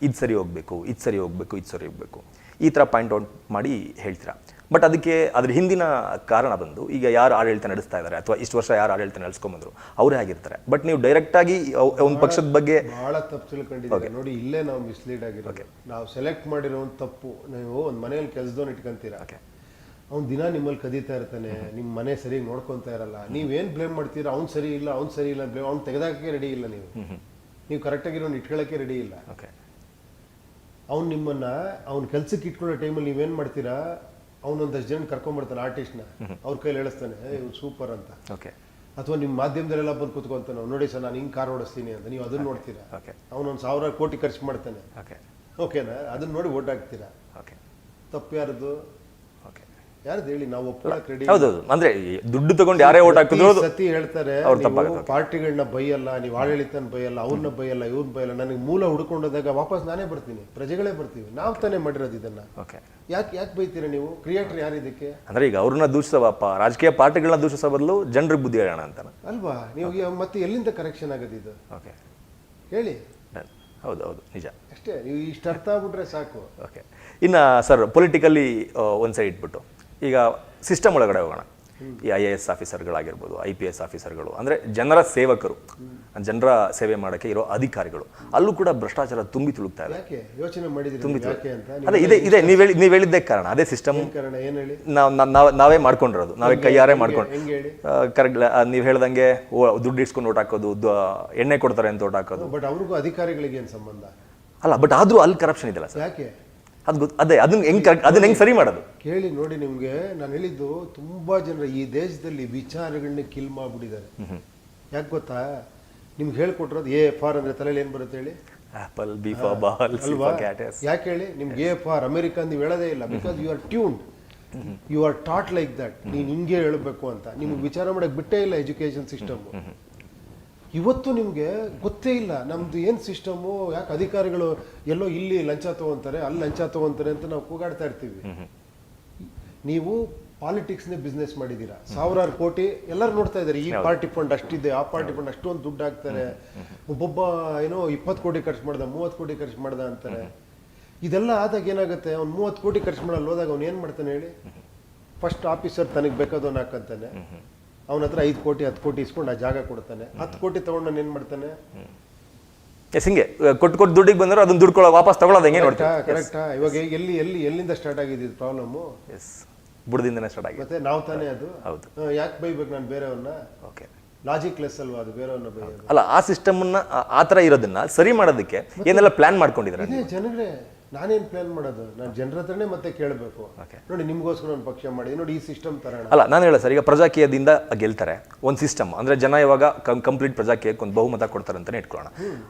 ಇದು ಸರಿ ಹೋಗಬೇಕು, ಇದು ಸರಿ ಹೋಗಬೇಕು, ಇದು ಸರಿ ಹೋಗಬೇಕು, ಈ ಥರ ಪಾಯಿಂಟ್ ಔಟ್ ಮಾಡಿ ಹೇಳ್ತೀರಾ. ಬಟ್ ಅದಕ್ಕೆ ಅದ್ರ ಹಿಂದಿನ ಕಾರಣ ಬಂದು, ಈಗ ಯಾರು ಆಡಳಿತ ನಡೆಸ್ತಾ ಇದ್ದಾರೆ ಅಥವಾ ಇಷ್ಟು ವರ್ಷ ಯಾರು ಆಡಳಿತ ನಡೆಸ್ಕೊಂಬಂದ್ರು ಅವರೇ ಆಗಿರ್ತಾರೆ. ಬಟ್ ನೀವು ಡೈರೆಕ್ಟಾಗಿ ಒಂದು ಪಕ್ಷದ ಬಗ್ಗೆ ಭಾಳ ತಪ್ಪು ತಿಳ್ಕೊಂಡಿದ್ದೀವಿ. ನೋಡಿ, ಇಲ್ಲೇ ನಾವು ಮಿಸ್ಲೀಡ್ ಆಗಿರೋದು. ನಾವು ಸೆಲೆಕ್ಟ್ ಮಾಡಿರೋ ಒಂದು ತಪ್ಪು. ನೀವು ಒಂದು ಮನೆಯಲ್ಲಿ ಕೆಲಸದವನ್ನ ಇಟ್ಕೊಂತೀರಾ, ಅವ್ನು ದಿನ ನಿಮ್ಮಲ್ಲಿ ಕದೀತಾ ಇರ್ತಾನೆ, ನಿಮ್ಮ ಮನೆ ಸರಿಯಾಗಿ ನೋಡ್ಕೊತಾ ಇರಲ್ಲ, ನೀವೇನು ಬ್ಲೇಮ್ ಮಾಡ್ತೀರಾ? ಅವ್ನು ಸರಿ ಇಲ್ಲ ಬ್ಲೇಮ್, ಅವ್ನು ತೆಗೆದಾಕಕ್ಕೆ ರೆಡಿ ಇಲ್ಲ, ನೀವು ಕರೆಕ್ಟಾಗಿರೋನು ಇಟ್ಕೊಳ್ಳೋಕ್ಕೆ ರೆಡಿ ಇಲ್ಲ. ಓಕೆ, ಅವ್ನು ನಿಮ್ಮನ್ನ ಅವ್ನ ಕೆಲ್ಸಕ್ಕೆ ಇಟ್ಕೊಳ್ಳೋ ಟೈಮಲ್ಲಿ ನೀವೇನು ಮಾಡ್ತೀರಾ? ಅವನೊಂದಷ್ಟು ಜನ ಕರ್ಕೊಂಡ್ಬರ್ತಾನೆ ಆರ್ಟಿಸ್ಟ್ನ, ಅವ್ರ ಕೈಲಿ ಹೇಳಿಸ್ತಾನೆ ಇವ್ನು ಸೂಪರ್ ಅಂತ. ಓಕೆ, ಅಥವಾ ನಿಮ್ಮ ಮಾಧ್ಯಮದಲ್ಲೆಲ್ಲ ಬಂದು ಕೂತ್ಕೊಂತಾನೆ, ನೋಡಿ ಸರ್ ನಾನು ಹಿಂಗೆ ಕಾರ್ ಓಡಿಸ್ತೀನಿ ಅಂತ, ನೀವು ಅದನ್ನ ನೋಡ್ತೀರಾ? ಓಕೆ, ಅವನೊಂದು 1000 ಕೋಟಿ ಖರ್ಚು ಮಾಡ್ತಾನೆ, ಓಕೆ, ಓಕೆನಾ? ಅದನ್ನ ನೋಡಿ ಓಟ್ ಹಾಕ್ತೀರಾ? ಓಕೆ, ತಪ್ಪು ಯಾರ್ದು? ಓಕೆ, ಯಾರ್ದು ಹೇಳಿ? ನಾವು ಒಪ್ಕೊಳ್ಳೋಕೆ ರೆಡಿ. ಹೌದೌದು, ಅಂದ್ರೆ ದುಡ್ಡು ತಗೊಂಡು ಯಾರೇ ಓಟ್ ಹಾಕಿದ್ರು ಸತಿ ಹೇಳ್ತಾರೆ ಪಾರ್ಟಿಗಳನ್ನ ಬೈಯಲ್ಲ, ನೀವು ಆಡಳಿತನ ಬೈಯಲ್ಲ, ಅವ್ರನ್ನ ಬೈಯಲ್ಲ, ಇವ್ರನ್ನ ಬೈಯಲ್ಲ. ನನಗೆ ಮೂಲ ಹುಡ್ಕೊಂಡೋದಾಗ ವಾಪಸ್ ನಾನೇ ಬರ್ತೀನಿ, ಪ್ರಜೆಗಳೇ ಬರ್ತೀವಿ, ನಾವು ತಾನೇ ಮಾಡಿರೋದು ಇದನ್ನ. ಓಕೆ, ಯಾಕೆ ಬೈತೀರಾ ನೀವು? ಕ್ರಿಯೇಟರ್ ಯಾರು ಇದಕ್ಕೆ? ಅಂದ್ರೆ ಈಗ ಅವ್ರನ್ನ ದೂಷಿಸೋಪ್ಪ, ರಾಜಕೀಯ ಪಾರ್ಟಿಗಳನ್ನ ದೂಷಿಸೋ ಬದಲು ಜನರಿಗೆ ಬುದ್ಧಿ ಹೇಳೋಣ ಅಂತ ಅಲ್ವಾ? ನೀವು ಮತ್ತೆ ಎಲ್ಲಿಂದ ಕರೆಕ್ಷನ್ ಆಗೋದು ಇದು? ಓಕೆ, ಹೇಳಿ. ಹೌದು ಹೌದು, ನಿಜ. ಅಷ್ಟೇ, ನೀವು ಇಷ್ಟು ಅರ್ಥ ಆಗ್ಬಿಟ್ರೆ ಸಾಕು. ಓಕೆ, ಇನ್ನು ಸರ್ ಪೊಲಿಟಿಕಲಿ ಒಂದು ಸೈಡ್ ಇಟ್ಬಿಟ್ಟು ಈಗ ಸಿಸ್ಟಮ್ ಒಳಗಡೆ ಹೋಗೋಣ. ಈ IAS ಆಫೀಸರ್ಗಳಾಗಿರ್ಬೋದು, IPS ಆಫೀಸರ್ಗಳು, ಅಂದರೆ ಜನರ ಸೇವಕರು, ಜನರ ಸೇವೆ ಮಾಡೋಕ್ಕೆ ಇರೋ ಅಧಿಕಾರಿಗಳು, ಅಲ್ಲೂ ಕೂಡ ಭ್ರಷ್ಟಾಚಾರ ತುಂಬಿ ತುಳುಕ್ತಾ ಇದೆ. ಯಾಕೆ ಯೋಚನೆ ಮಾಡಿದ್ರಿ ಯಾಕೆ ಅಂತ? ಅದೇ ಇದೆ ನೀವು ಹೇಳಿದ್ದೇ ಕಾರಣ, ಅದೇ ಸಿಸ್ಟಮ್ ಕಾರಣ. ಏನು ಹೇಳಿ? ನಾವೇ ಮಾಡ್ಕೊಂಡಿರೋದು, ನಾವೇ ಕೈಯಾರೆ ಮಾಡ್ಕೊಂಡು. ಹೆಂಗೆ ಹೇಳಿ? ಕರೆಕ್ಟ್, ನೀವು ಹೇಳ್ದಂಗೆ ದುಡ್ಡು ಇಸ್ಕೊಂಡು ಓಟ್ ಹಾಕೋದು, ಎಣ್ಣೆ ಕೊಡ್ತಾರೆ ಅಂತ ಓಟ್ ಹಾಕೋದು. ಬಟ್ ಅವ್ರಿಗೂ ಅಧಿಕಾರಿಗಳಿಗೆ ಏನು ಸಂಬಂಧ? ಅಲ್ಲ, ಬಟ್ ಆದ್ರೂ ಅಲ್ಲಿ ಕರಪ್ಷನ್ ಇದೆಯಲ್ಲ ಸರ್. ಯಾಕೆ? ಅದೇ ಅದನ್ನ ಹೆಂಗ್ ಸರಿ ಮಾಡೋದು? ಕೇಳಿ ನೋಡಿ, ನಿಮ್ಗೆ ನಾನು ಹೇಳಿದ್ದು, ತುಂಬಾ ಜನರು ಈ ದೇಶದಲ್ಲಿ ವಿಚಾರಗಳನ್ನ ಕಿಲ್ ಮಾಡ್ಬಿಟ್ಟಿದ್ದಾರೆ. ಯಾಕೆ ಗೊತ್ತಾ? ನಿಮ್ಗೆ ಹೇಳ್ಕೊಟ್ಟಿರೋದು A ಫಾರ್ ಅಂದ್ರೆ ತಲೆಯಲ್ಲಿ ಏನ್ ಬರುತ್ತೆ ಹೇಳಿ? Apple, B for ball, C for cat. ಯಾಕೆ ಹೇಳಿ? ನಿಮ್ಗೆ A ಫಾರ್ ಅಮೆರಿಕ ಅಂತ ನೀವು ಹೇಳೋದೇ ಇಲ್ಲ. Because you are tuned, you are taught like that. ನೀನು ಹಿಂಗೆ ಹೇಳಬೇಕು ಅಂತ ನಿಮ್ಗೆ ವಿಚಾರ ಮಾಡಕ್ ಬಿಟ್ಟೇ ಇಲ್ಲ ಎಜುಕೇಶನ್ ಸಿಸ್ಟಮ್. ಇವತ್ತು ನಿಮ್ಗೆ ಗೊತ್ತೇ ಇಲ್ಲ ನಮ್ದು ಏನ್ ಸಿಸ್ಟಮು, ಯಾಕೆ ಅಧಿಕಾರಿಗಳು ಎಲ್ಲೋ ಇಲ್ಲಿ ಲಂಚ ತಗೊಂತಾರೆ, ಅಲ್ಲಿ ಲಂಚ ತಗೊಂತಾರೆ ಅಂತ ನಾವು ಕೂಗಾಡ್ತಾ ಇರ್ತೀವಿ. ನೀವು ಪಾಲಿಟಿಕ್ಸ್ನೇ ಬಿಸ್ನೆಸ್ ಮಾಡಿದ್ದೀರಾ, ಸಾವಿರಾರು ಕೋಟಿ ಎಲ್ಲರೂ ನೋಡ್ತಾ ಇದ್ದಾರೆ. ಈ ಪಾರ್ಟಿ ಫಂಡ್ ಅಷ್ಟಿದೆ, ಆ ಪಾರ್ಟಿ ಫಂಡ್ ಅಷ್ಟೊಂದು ದುಡ್ಡು ಹಾಕ್ತಾರೆ, ಒಬ್ಬೊಬ್ಬ ಏನೋ 20 ಕೋಟಿ ಖರ್ಚು ಮಾಡ್ದ, 30 ಕೋಟಿ ಖರ್ಚು ಮಾಡ್ದ ಅಂತಾರೆ. ಇದೆಲ್ಲ ಆದಾಗ ಏನಾಗುತ್ತೆ? ಅವ್ನು 30 ಕೋಟಿ ಖರ್ಚು ಮಾಡಲ್ಲ ಹೋದಾಗ ಅವ್ನು ಏನ್ ಮಾಡ್ತಾನೆ ಹೇಳಿ? ಫಸ್ಟ್ ಆಫೀಸರ್ ತನಗೆ ಬೇಕಾದವನ್ನ ಹಾಕಂತಾನೆ, ಅವನ ಹತ್ರ 5 ಕೋಟಿ 10 ಕೋಟಿ ಇಸ್ಕೊಂಡು ಆ ಜಾಗ ಕೊಡ್ತಾನೆ. 10 ಕೋಟಿ ತಗೊಂಡು ನಾನು ಏನ್ ಮಾಡ್ತಾನೆ? ಹಿಂಗೆ ಕೊಟ್ಟು ದುಡ್ಡಿಗೆ ಬಂದ್ರೆ ಅದನ್ನ ದುಡ್ಡು ವಾಪಸ್ ತಗೊಳ್ಳೋದು ಹೆಂಗೆ ನೋಡ್ತಾ? ಕರೆಕ್ಟಾ? ಇವಾಗ ಎಲ್ಲಿಂದ ಸ್ಟಾರ್ಟ್ ಆಗಿದೆ ಪ್ರಾಬ್ಲಮ್? ಬುಡದಿಂದನೇ ಸ್ಟಾರ್ಟ್ ಆಗಿದೆ. ಮತ್ತೆ ನಾವು ತಾನೇ ಅದು. ಹೌದು. ಯಾಕೆ ಬೈಬೇಕು ನಾನು ಬೇರೆಯವ್ರನ್ನ? ಓಕೆ, ಲಾಜಿಕ್ ಲೆಸ್ ಅಲ್ವಾ ಅದು, ಬೇರೆಯವ್ರನ್ನ ಬೈಯೋದು? ಅಲ್ಲ, ಆ ಸಿಸ್ಟಮ್ ಅನ್ನ ಆ ತರ ಇರೋದನ್ನ ಸರಿ ಮಾಡೋದಕ್ಕೆ ಏನೆಲ್ಲ ಪ್ಲಾನ್ ಮಾಡ್ಕೊಂಡಿದ್ದಾರೆ? ಇದೇ ಜನಗಳೇ. ನಾನೇನ್ ಪ್ಲಾನ್ ಮಾಡೋದು? ನಾನು ಜನರ ಹತ್ರನೇ ಮತ್ತೆ ಕೇಳಬೇಕು. ನೋಡಿ, ನಿಮ್ಗೋಸ್ಕರ ಒಂದು ಪಕ್ಷ ಮಾಡಿ ನೋಡಿ, ಈ ಸಿಸ್ಟಮ್ ತರೋಣ. ಅಲ್ಲ, ನಾನು ಹೇಳ ಸರ್, ಈಗ ಪ್ರಜಾಕೀಯದಿಂದ ಗೆಲ್ತಾರೆ ಒಂದು ಸಿಸ್ಟಮ್, ಅಂದ್ರೆ ಜನ ಇವಾಗ ಕಂಪ್ಲೀಟ್ ಪ್ರಜಾಕೀಯಕ್ಕೆ ಒಂದು ಬಹುಮತ ಕೊಡ್ತಾರೆ ಅಂತಾನೆ ಇಟ್ಕೊಳ್ಳೋಣ.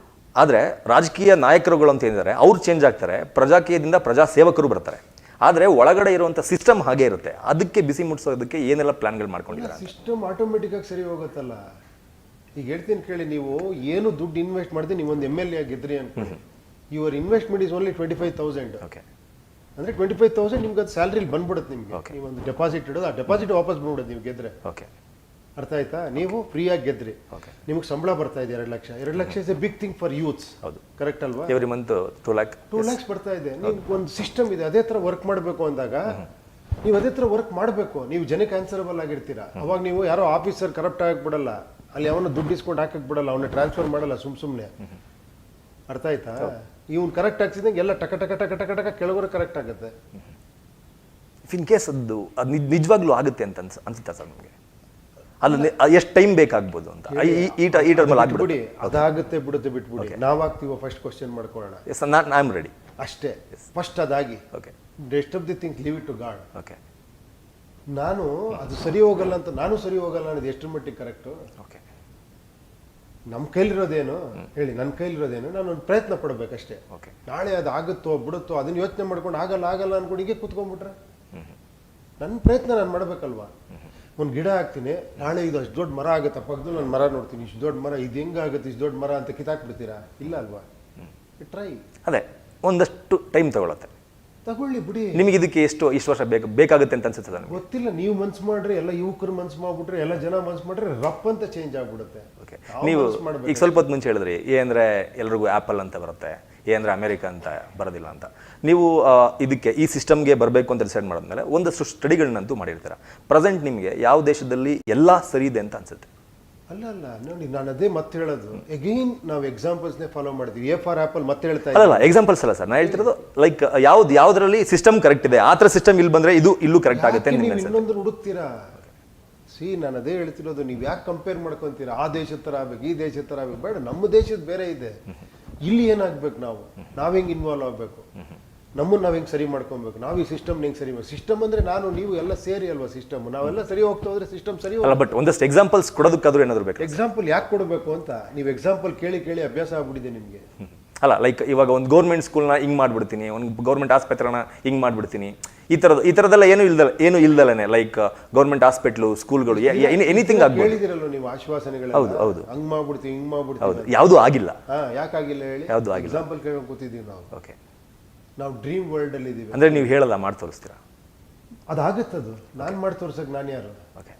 ಆದ್ರೆ ರಾಜಕೀಯ ನಾಯಕರುಗಳು ಅಂತ ಏನಿದ್ದಾರೆ ಅವ್ರು ಚೇಂಜ್ ಆಗ್ತಾರೆ, ಪ್ರಜಾಕೀಯದಿಂದ ಪ್ರಜಾ ಸೇವಕರು ಬರ್ತಾರೆ. ಆದ್ರೆ ಒಳಗಡೆ ಇರುವಂತ ಸಿಸ್ಟಮ್ ಹಾಗೆ ಇರುತ್ತೆ. ಅದಕ್ಕೆ ಬಿಸಿ ಮುಟ್ಸೋದಕ್ಕೆ ಏನೆಲ್ಲ ಪ್ಲಾನ್ಗಳು ಮಾಡ್ಕೊಂಡಿದ್ದಾರೆ? ಸಿಸ್ಟಮ್ ಆಟೋಮೆಟಿಕ್ ಆಗಿ ಸರಿ ಹೋಗುತ್ತಲ್ಲ. ಈಗ ಹೇಳ್ತೀನಿ ಕೇಳಿ, ನೀವು ಏನು ದುಡ್ಡು ಇನ್ವೆಸ್ಟ್ ಮಾಡಿದ್ರೆ ನೀವು ಒಂದು MLA ಆಗಿದ್ರಿ ಅನ್ಕೊಳ್ಳಿ, your investment is only 25,000. Okay, ಅಂದ್ರೆ 25,000 ನಿಮ್ಗೆ ಅದು ಸ್ಯಾಲ್ರಿಲಿ ಬಂದ್ಬಿಡುತ್ತೆ. ನಿಮ್ಗೆ ನೀವು ಒಂದು ಡೆಪಾಸಿಟ್ ಇಡೋದು, ಆ ಡೆಪಾಸಿಟ್ ವಾಪಸ್ ಬಂದ್ಬಿಡುತ್ತೆ ನೀವು ಗೆದ್ರೆ. ಓಕೆ, ಅರ್ಥ ಆಯ್ತಾ? ನೀವು ಫ್ರೀಯಾಗಿ ಗೆದ್ರಿ, ನಿಮ್ಗೆ ಸಂಬಳ ಬರ್ತಾ ಇದೆ 2 lakh. 2 lakh is a big thing for youths. ಹೌದು, ಕರೆಕ್ಟ್ ಅಲ್ವಾ? ಎವ್ರಿ ಮಂತ್ 2 lakhs ಬರ್ತಾ ಇದೆ. ನೀವು ಒಂದು ಸಿಸ್ಟಮ್ ಇದೆ, ಅದೇ ತರ ವರ್ಕ್ ಮಾಡಬೇಕು ಅಂದಾಗ ನೀವು ಅದೇ ತರ ವರ್ಕ್ ಮಾಡಬೇಕು. ನೀವು ಜನಕ್ಕೆ ಆನ್ಸರಬಲ್ ಆಗಿರ್ತೀರಾ. ಅವಾಗ ನೀವು ಯಾರೋ ಆಫೀಸರ್ ಕರಪ್ಟ್ ಆಗಕ್ ಬಿಡಲ್ಲ, ಅಲ್ಲಿ ಅವನು ದುಡ್ಡು ಇಸ್ಕೊಂಡು ಹಾಕಕ್ ಬಿಡಲ್ಲ, ಅವನ್ನ ಟ್ರಾನ್ಸ್ಫರ್ ಮಾಡಲ್ಲ ಸುಮ್ನೆ. ಅರ್ಥ ಆಯ್ತಾ? ಇವ್ನು ಕರೆಕ್ಟ್ ಆಗ್ತಿದ್ದಂಗೆ ಎಲ್ಲ ಟಕ ಟಕ ಟಕ ಟಕ ಟಕ ಕೆಳಗಡೆ ಕರೆಕ್ಟ್ ಆಗುತ್ತೆ. ಇನ್ ಕೇಸ್ ಅದು ನಿಜವಾಗ್ಲೂ ಆಗುತ್ತೆ ಅಂತ ಅನ್ಸುತ್ತಾ ಸರ್ ನಿಮಗೆ? ಅಲ್ಲಿ ಎಷ್ಟು ಟೈಮ್ ಬೇಕಾಗ್ಬೋದು ಅಂತ ಈ ಟರ್ಮಲ್ಲಿ ಆಗ್ಬಿಡಿ? ಅದಾಗುತ್ತೆ ಬಿಡುತ್ತೆ ಬಿಟ್ಬಿಡಿ, ನಾವಾಗ್ತೀವೋ ಫಸ್ಟ್ ಕ್ವಶನ್ ಮಾಡ್ಕೊಳ್ಳೋಣ. Yes, I am ready. ಅಷ್ಟೇ, ಫಸ್ಟ್ ಅದಾಗಿ. Okay, rest of the thing leave it to God. Okay, ನಾನು ಅದು ಸರಿ ಹೋಗಲ್ಲ ಅಂತ, ನಾನು ಸರಿ ಹೋಗಲ್ಲ ಅನ್ನೋದು ಎಷ್ಟು ಮಟ್ಟಿಗೆ ಕರೆಕ್ಟು? ಓಕೆ, ನಮ್ಮ ಕೈಲಿರೋದೇನು ಹೇಳಿ? ನನ್ನ ಕೈಲಿರೋದೇನು? ನಾನು ಒಂದು ಪ್ರಯತ್ನ ಪಡ್ಬೇಕಷ್ಟೇ. ಓಕೆ, ನಾಳೆ ಅದು ಆಗುತ್ತೋ ಬಿಡುತ್ತೋ ಅದನ್ನ ಯೋಚನೆ ಮಾಡ್ಕೊಂಡು ಆಗಲ್ಲ ಅನ್ಕೊಂಡು ಹೀಗೆ ಕೂತ್ಕೊಂಡ್ಬಿಟ್ರೆ ನನ್ನ ಪ್ರಯತ್ನ ನಾನು ಮಾಡ್ಬೇಕಲ್ವಾ? ಒಂದು ಗಿಡ ಹಾಕ್ತೀನಿ, ನಾಳೆ ಇದು ಅಷ್ಟು ದೊಡ್ಡ ಮರ ಆಗುತ್ತೆ, ಪಕ್ಕದಲ್ಲಿ ನಾನು ಮರ ನೋಡ್ತೀನಿ, ಇಷ್ಟು ದೊಡ್ಡ ಮರ, ಇದು ಹೆಂಗಾಗುತ್ತೆ ಇಷ್ಟು ದೊಡ್ಡ ಮರ ಅಂತ ಕಿತ್ತಾಕ್ಬಿಡ್ತೀರಾ? ಇಲ್ಲ ಅಲ್ವಾ? ಟ್ರೈ. ಅದೇ ಒಂದಷ್ಟು ಟೈಮ್ ತಗೊಳುತ್ತೆ. ತಗೊಳ್ಳಿ ಬಿಡಿ. ನಿಮಗೆ ಇದಕ್ಕೆ ಎಷ್ಟು ವರ್ಷ ಬೇಕಾಗುತ್ತೆ ಅಂತ ಅನ್ಸುತ್ತೆ ನನಗೆ? ಗೊತ್ತಿಲ್ಲ. ನೀವು ಮನ್ಸು ಮಾಡ್ರಿ, ಎಲ್ಲ ಯುವಕರು ಮನ್ಸು ಮಾಡ್ಬಿಟ್ರೆ, ಎಲ್ಲ ಜನ ಮನ್ಸು ಮಾಡ್ರೆ ರಪ್ ಅಂತ ಚೇಂಜ್ ಆಗ್ಬಿಡುತ್ತೆ. ಓಕೆ, ನೀವು ಈಗ ಸ್ವಲ್ಪ ಹೊತ್ತು ಮುಂಚೆ ಹೇಳಿದ್ರಿ ಅಂದ್ರೆ ಎಲ್ರಿಗೂ ಆಪಲ್ ಅಂತ ಬರುತ್ತೆ, ಅಂದ್ರೆ ಅಮೆರಿಕ ಅಂತ ಬರೋದಿಲ್ಲ ಅಂತ. ನೀವು ಇದಕ್ಕೆ ಈ ಸಿಸ್ಟಮ್ಗೆ ಬರಬೇಕು ಅಂತ ಡಿಸೈಡ್ ಮಾಡಿದ್ಮೇಲೆ ಒಂದಷ್ಟು ಸ್ಟಡಿಗಳನ್ನಂತೂ ಮಾಡಿರ್ತೀರ. ಪ್ರೆಸೆಂಟ್ ನಿಮಗೆ ಯಾವ ದೇಶದಲ್ಲಿ ಎಲ್ಲ ಸರಿ ಇದೆ ಅಂತ ಅನ್ಸುತ್ತೆ? ಅಲ್ಲ ನೋಡಿ, ನಾನು ಅದೇ ಮತ್ತೆ ಹೇಳೋದು, ಅಗೈನ್ ನಾವು ಎಕ್ಸಾಂಪಲ್ಸ್ನೇ ಫಾಲೋ ಮಾಡ್ತೀವಿ. ಎ ಫಾರ್ ಆಪಲ್ ಮತ್ತೆ ಹೇಳ್ತಾ ಅಲ್ಲ ಎಕ್ಸಾಂಪಲ್ಸ್ ಅಲ್ಲ ಸರ್, ನಾನು ಹೇಳ್ತಿರೋದು ಲೈಕ್ ಯಾವ್ದ್ರಲ್ಲಿ ಸಿಸ್ಟಮ್ ಕರೆಕ್ಟ್ ಇದೆ ಆ ಥರ ಸಿಸ್ಟಮ್ ಇಲ್ಲಿ ಬಂದ್ರೆ ಇಲ್ಲೂ ಕರೆಕ್ಟ್ ಆಗುತ್ತೆ ಅಂತ ನೀವು ಇನ್ನೊಂದು ಹುಡುಕ್ತೀರಾ. ನಾನು ಅದೇ ಹೇಳ್ತಿರೋದು, ನೀವು ಯಾಕೆ ಕಂಪೇರ್ ಮಾಡ್ಕೊಂತೀರಾ? ಆ ದೇಶದ ಥರ ಆಗ್ಬೇಕು, ಈ ದೇಶದ ಥರ ಆಗ್ಬೇಕು, ಬೇಡ. ನಮ್ಮ ದೇಶದ ಬೇರೆ ಇದೆ. ಇಲ್ಲಿ ಏನಾಗ್ಬೇಕು, ನಾವು ಹೆಂಗೆ ಇನ್ವಾಲ್ವ್ ಆಗಬೇಕು, ನಮ್ಮನ್ನು ನಾವು ಹೆಂಗೆ ಸರಿ ಮಾಡ್ಕೊಬೇಕು, ನಾವು ಈ ಸಿಸ್ಟಮ್ ಹೆಂಗೆ ಸರಿ ಮಾಡಿ. ಸಿಸ್ಟಮ್ ಅಂದ್ರೆ ನಾನು ನೀವು ಎಲ್ಲ ಸೇರಿ ಅಲ್ವಾ ಸಿಸ್ಟಮ್. ನಾವೆಲ್ಲ ಸರಿ ಹೋಗ್ತಾ ಹೋದ್ರೆ ಸಿಸ್ಟಮ್ ಸರಿ ಅಲ್ಲ. ಬಟ್ ಒಂದಷ್ಟು ಎಕ್ಸಾಂಪಲ್ಸ್ ಕೊಡೋದಕ್ಕಾದ್ರೂ ಏನಾದ್ರು ಬೇಕು. ಎಕ್ಸಾಂಪಲ್ ಯಾಕೆ ಕೊಡಬೇಕು ಅಂತ ನೀವು ಎಕ್ಸಾಂಪಲ್ ಕೇಳಿ ಅಭ್ಯಾಸ ಆಗ್ಬಿಟ್ಟಿದೆ ನಿಮಗೆ. ಅಲ್ಲ ಲೈಕ್ ಇವಾಗ ಒಂದು ಗೌರ್ಮೆಂಟ್ ಸ್ಕೂಲ್ನ ಹಿಂಗೆ ಮಾಡ್ಬಿಡ್ತೀನಿ, ಒಂದು ಗೌರ್ಮೆಂಟ್ ಆಸ್ಪತ್ರೆನ ಹಿಂಗೆ ಮಾಡ್ಬಿಡ್ತೀನಿ, ಈ ಥರದ್ದೆಲ್ಲ ಏನು ಇಲ್ದಲೇ ಲೈಕ್ ಗೌರ್ಮೆಂಟ್ ಹಾಸ್ಪಿಟ್ಲು, ಸ್ಕೂಲ್ಗಳು, ಎನಿಥಿಂಗ್ ಆಗ್ಬೋದು. ಹೇಳಿದಿರಲ್ಲ ನೀವು ಆಶ್ವಾಸನೆಗಳು, ಹೌದು ಹಂಗ್ ಮಾಡ್ಬಿಡ್ತೀವಿ, ಹಿಂಗ್ ಮಾಡ್ಬಿಡ್ತೀವಿ. ಹೌದು, ಯಾವುದೂ ಆಗಿಲ್ಲ. ಯಾಕಾಗಿಲ್ಲ ಹೇಳಿ? ಯಾವುದು ಆಗಿಲ್ಲ. ಎಕ್ಸಾಂಪಲ್ ಕೇಳೋಕೆ ಕೂತಿದ್ದೀವಿ ನಾವು. ಓಕೆ, ನಾವು ಡ್ರೀಮ್ ವರ್ಲ್ಡ್ ಅಲ್ಲಿ ಇದೀವಿ. ಅಂದ್ರೆ ನೀವು ಹೇಳಲ್ಲ, ಮಾಡಿ ತೋರಿಸ್ತೀರಾ? ಅದಾಗತ್ತದು. ನಾನು ಮಾಡಿ ತೋರ್ಸಕ್ ನಾನು ಯಾರು? ಓಕೆ,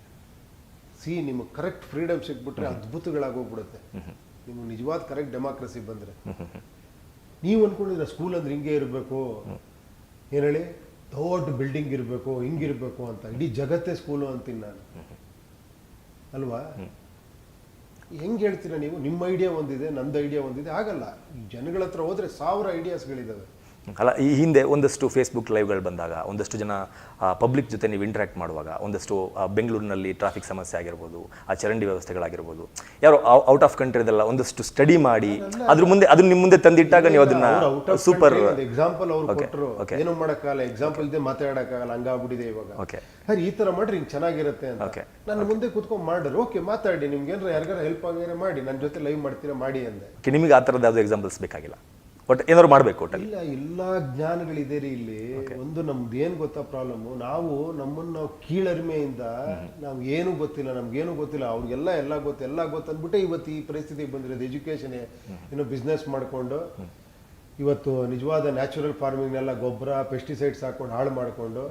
ನಿಮಗೆ ಕರೆಕ್ಟ್ ಫ್ರೀಡಮ್ ಸಿಕ್ಬಿಟ್ರೆ ಅದ್ಭುತಗಳಾಗೋಗ್ಬಿಡುತ್ತೆ. ನಿಮ್ಗೆ ನಿಜವಾದ ಕರೆಕ್ಟ್ ಡೆಮಾಕ್ರಸಿ ಬಂದ್ರೆ. ನೀವು ಅನ್ಕೊಂಡಿದ್ರೆ ಸ್ಕೂಲ್ ಅಂದ್ರೆ ಹಿಂಗೆ ಇರಬೇಕು, ಏನ್ ಹೇಳಿ, ದೊಡ್ಡ ಬಿಲ್ಡಿಂಗ್ ಇರಬೇಕು, ಹಿಂಗಿರ್ಬೇಕು ಅಂತ. ಇಡೀ ಜಗತ್ತೇ ಸ್ಕೂಲು ಅಂತೀನಿ ನಾನು, ಅಲ್ವಾ? ಹೆಂಗೆ ಹೇಳ್ತೀರಾ ನೀವು? ನಿಮ್ಮ ಐಡಿಯಾ ಒಂದಿದೆ, ನಂದು ಐಡಿಯಾ ಒಂದಿದೆ, ಆಗಲ್ಲ. ಈ ಜನಗಳ ಹತ್ರ ಹೋದ್ರೆ 1000 ಐಡಿಯಾಸ್ಗಳಿದಾವೆ. ಅಲ್ಲ, ಈ ಹಿಂದೆ ಒಂದಷ್ಟು ಫೇಸ್ಬುಕ್ ಲೈವ್ಗಳು ಬಂದಾಗ, ಒಂದಷ್ಟು ಜನ ಪಬ್ಲಿಕ್ ಜೊತೆ ನೀವು ಇಂಟ್ರ್ಯಾಕ್ಟ್ ಮಾಡುವಾಗ, ಒಂದಷ್ಟು ಬೆಂಗಳೂರಿನಲ್ಲಿ ಟ್ರಾಫಿಕ್ ಸಮಸ್ಯೆ ಆಗಿರ್ಬೋದು, ಆ ಚರಂಡಿ ವ್ಯವಸ್ಥೆಗಳಾಗಿರ್ಬೋದು, ಯಾರೋ ಔಟ್ ಆಫ್ ಕಂಟ್ರಿದೆಲ್ಲ ಒಂದಷ್ಟು ಸ್ಟಡಿ ಮಾಡಿ ಅದನ್ನ ನಿಮ್ಮ ಮುಂದೆ ತಂದಿಟ್ಟಾಗ ನೀವು ಅದನ್ನ ಸೂಪರ್ ಎಕ್ಸಾಂಪಲ್ ಅವ್ರು ಕೊಟ್ಟರು, ಏನು ಮಾಡೋಕ್ಕಾಗಲ್ಲ, ಎಕ್ಸಾಂಪಲ್ ಇದೆ ಮಾತಾಡೋಕ್ಕಾಗಲ್ಲ, ಹಂಗಾಗ್ಬಿಟ್ಟಿದೆ ಇವಾಗ. ಓಕೆ, ಈ ತರ ಮಾಡ್ರಿ, ಹಿಂಗೆ ಚೆನ್ನಾಗಿರುತ್ತೆ ಅಂತ. ನನ್ನ ಮುಂದೆ ಕೂತ್ಕೊಂಡು ಮಾಡ್ರಿ, ಓಕೆ ಮಾತಾಡಿ, ನಿಮ್ಗೆ ಏನಾರ ಯಾರಿಗಾರ ಹೆಲ್ಪ್ ಆಗಿರೋ ಮಾಡಿ, ನನ್ನ ಜೊತೆ ಲೈವ್ ಮಾಡ್ತೀರಾ ಮಾಡಿ ಅಂದೆ. ನಿಮಗೆ ಆ ಥರದ್ದು ಯಾವುದು ಎಕ್ಸಾಂಪಲ್ಸ್ ಬೇಕಾಗಿಲ್ಲ, ಬಟ್ ಏನಾದ್ರು ಮಾಡಬೇಕು. ಇಲ್ಲ, ಎಲ್ಲ ಜ್ಞಾನಗಳಿದೆ ರೀ ಇಲ್ಲಿ. ಒಂದು ನಮ್ದು ಏನ್ ಗೊತ್ತಾ ಪ್ರಾಬ್ಲಮ್, ನಮ್ಮನ್ನು ಕೀಳರಿಮೆಯಿಂದ ನಾವು ಏನು ಗೊತ್ತಿಲ್ಲ, ನಮ್ಗೇನು ಗೊತ್ತಿಲ್ಲ, ಅವ್ರಿಗೆಲ್ಲ ಎಲ್ಲ ಗೊತ್ತು ಅಂದ್ಬಿಟ್ಟೆ ಇವತ್ತು ಈ ಪರಿಸ್ಥಿತಿಗೆ ಬಂದಿರೋದು. ಎಜುಕೇಶನ್ ಏನೋ ಬಿಸ್ನೆಸ್ ಮಾಡ್ಕೊಂಡು ಇವತ್ತು ನಿಜವಾದ ನ್ಯಾಚುರಲ್ ಫಾರ್ಮಿಂಗ್ನೆಲ್ಲ ಗೊಬ್ಬರ ಪೆಸ್ಟಿಸೈಡ್ಸ್ ಹಾಕೊಂಡು ಹಾಳು ಮಾಡ್ಕೊಂಡು,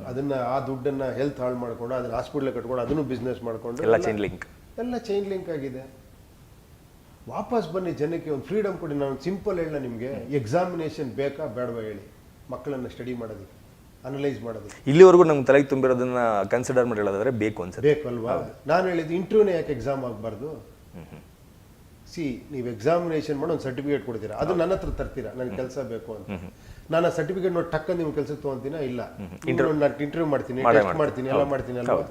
ಆ ದುಡ್ಡನ್ನ ಹೆಲ್ತ್ ಹಾಳು ಮಾಡ್ಕೊಂಡು, ಅದನ್ನ ಹಾಸ್ಪಿಟ್ಲ್ ಕಟ್ಕೊಂಡು ಅದನ್ನು ಬಿಸ್ನೆಸ್ ಮಾಡ್ಕೊಂಡು ಎಲ್ಲ ಚೈನ್ ಲಿಂಕ್ ಆಗಿದೆ. ವಾಪಸ್ ಬನ್ನಿ, ಜನಕ್ಕೆ ಒಂದು ಫ್ರೀಡಮ್ ಕೊಡಿ. ನಾನು ಸಿಂಪಲ್ ಹೇಳ ನಿಮಗೆ, ಎಕ್ಸಾಮಿನೇಷನ್ ಬೇಕಾ ಬೇಡವಾ ಹೇಳಿ, ಮಕ್ಕಳನ್ನ ಸ್ಟಡಿ ಮಾಡೋದಕ್ಕೆ, ಅನಲೈಸ್ ಮಾಡೋದಕ್ಕೆ. ಇಲ್ಲಿವರೆಗೂ ನಮ್ಗೆ ತಲೆಗೆ ತುಂಬಿರೋದನ್ನ ಕನ್ಸಿಡರ್ ಮಾಡಿ ಹೇಳೋದಾದ್ರೆ ಬೇಕು ಅನ್ಸುತ್ತೆ. ಬೇಕು ಅಲ್ವಾ? ನಾನು ಹೇಳಿದ್ದು ಇಂಟರ್ವ್ಯೂನೇ ಯಾಕೆ ಎಕ್ಸಾಮ್ ಆಗಬಾರ್ದು? ನೀವು ಎಕ್ಸಾಮಿನೇಷನ್ ಮಾಡಿ ಒಂದು ಸರ್ಟಿಫಿಕೇಟ್ ಕೊಡ್ತೀರಾ, ಅದು ನನ್ನ ಹತ್ರ ತರ್ತೀರಾ, ನನಗೆ ಕೆಲಸ ಬೇಕು ಅಂತ. ನಾನು ಆ ಸರ್ಟಿಫಿಕೇಟ್ ನೋಡಿ ಟಕ್ಕ ನಿಮ್ಮ ಕೆಲಸಕ್ಕೆ ತೊಗೊಂತೀನ? ಇಲ್ಲ, ನಾನು ಇಂಟರ್ವ್ಯೂ ಮಾಡ್ತೀನಿ, ಟೆಸ್ಟ್ ಮಾಡ್ತೀನಿ, ಎಲ್ಲ ಮಾಡ್ತೀನಿ ಅಲ್ವಾ?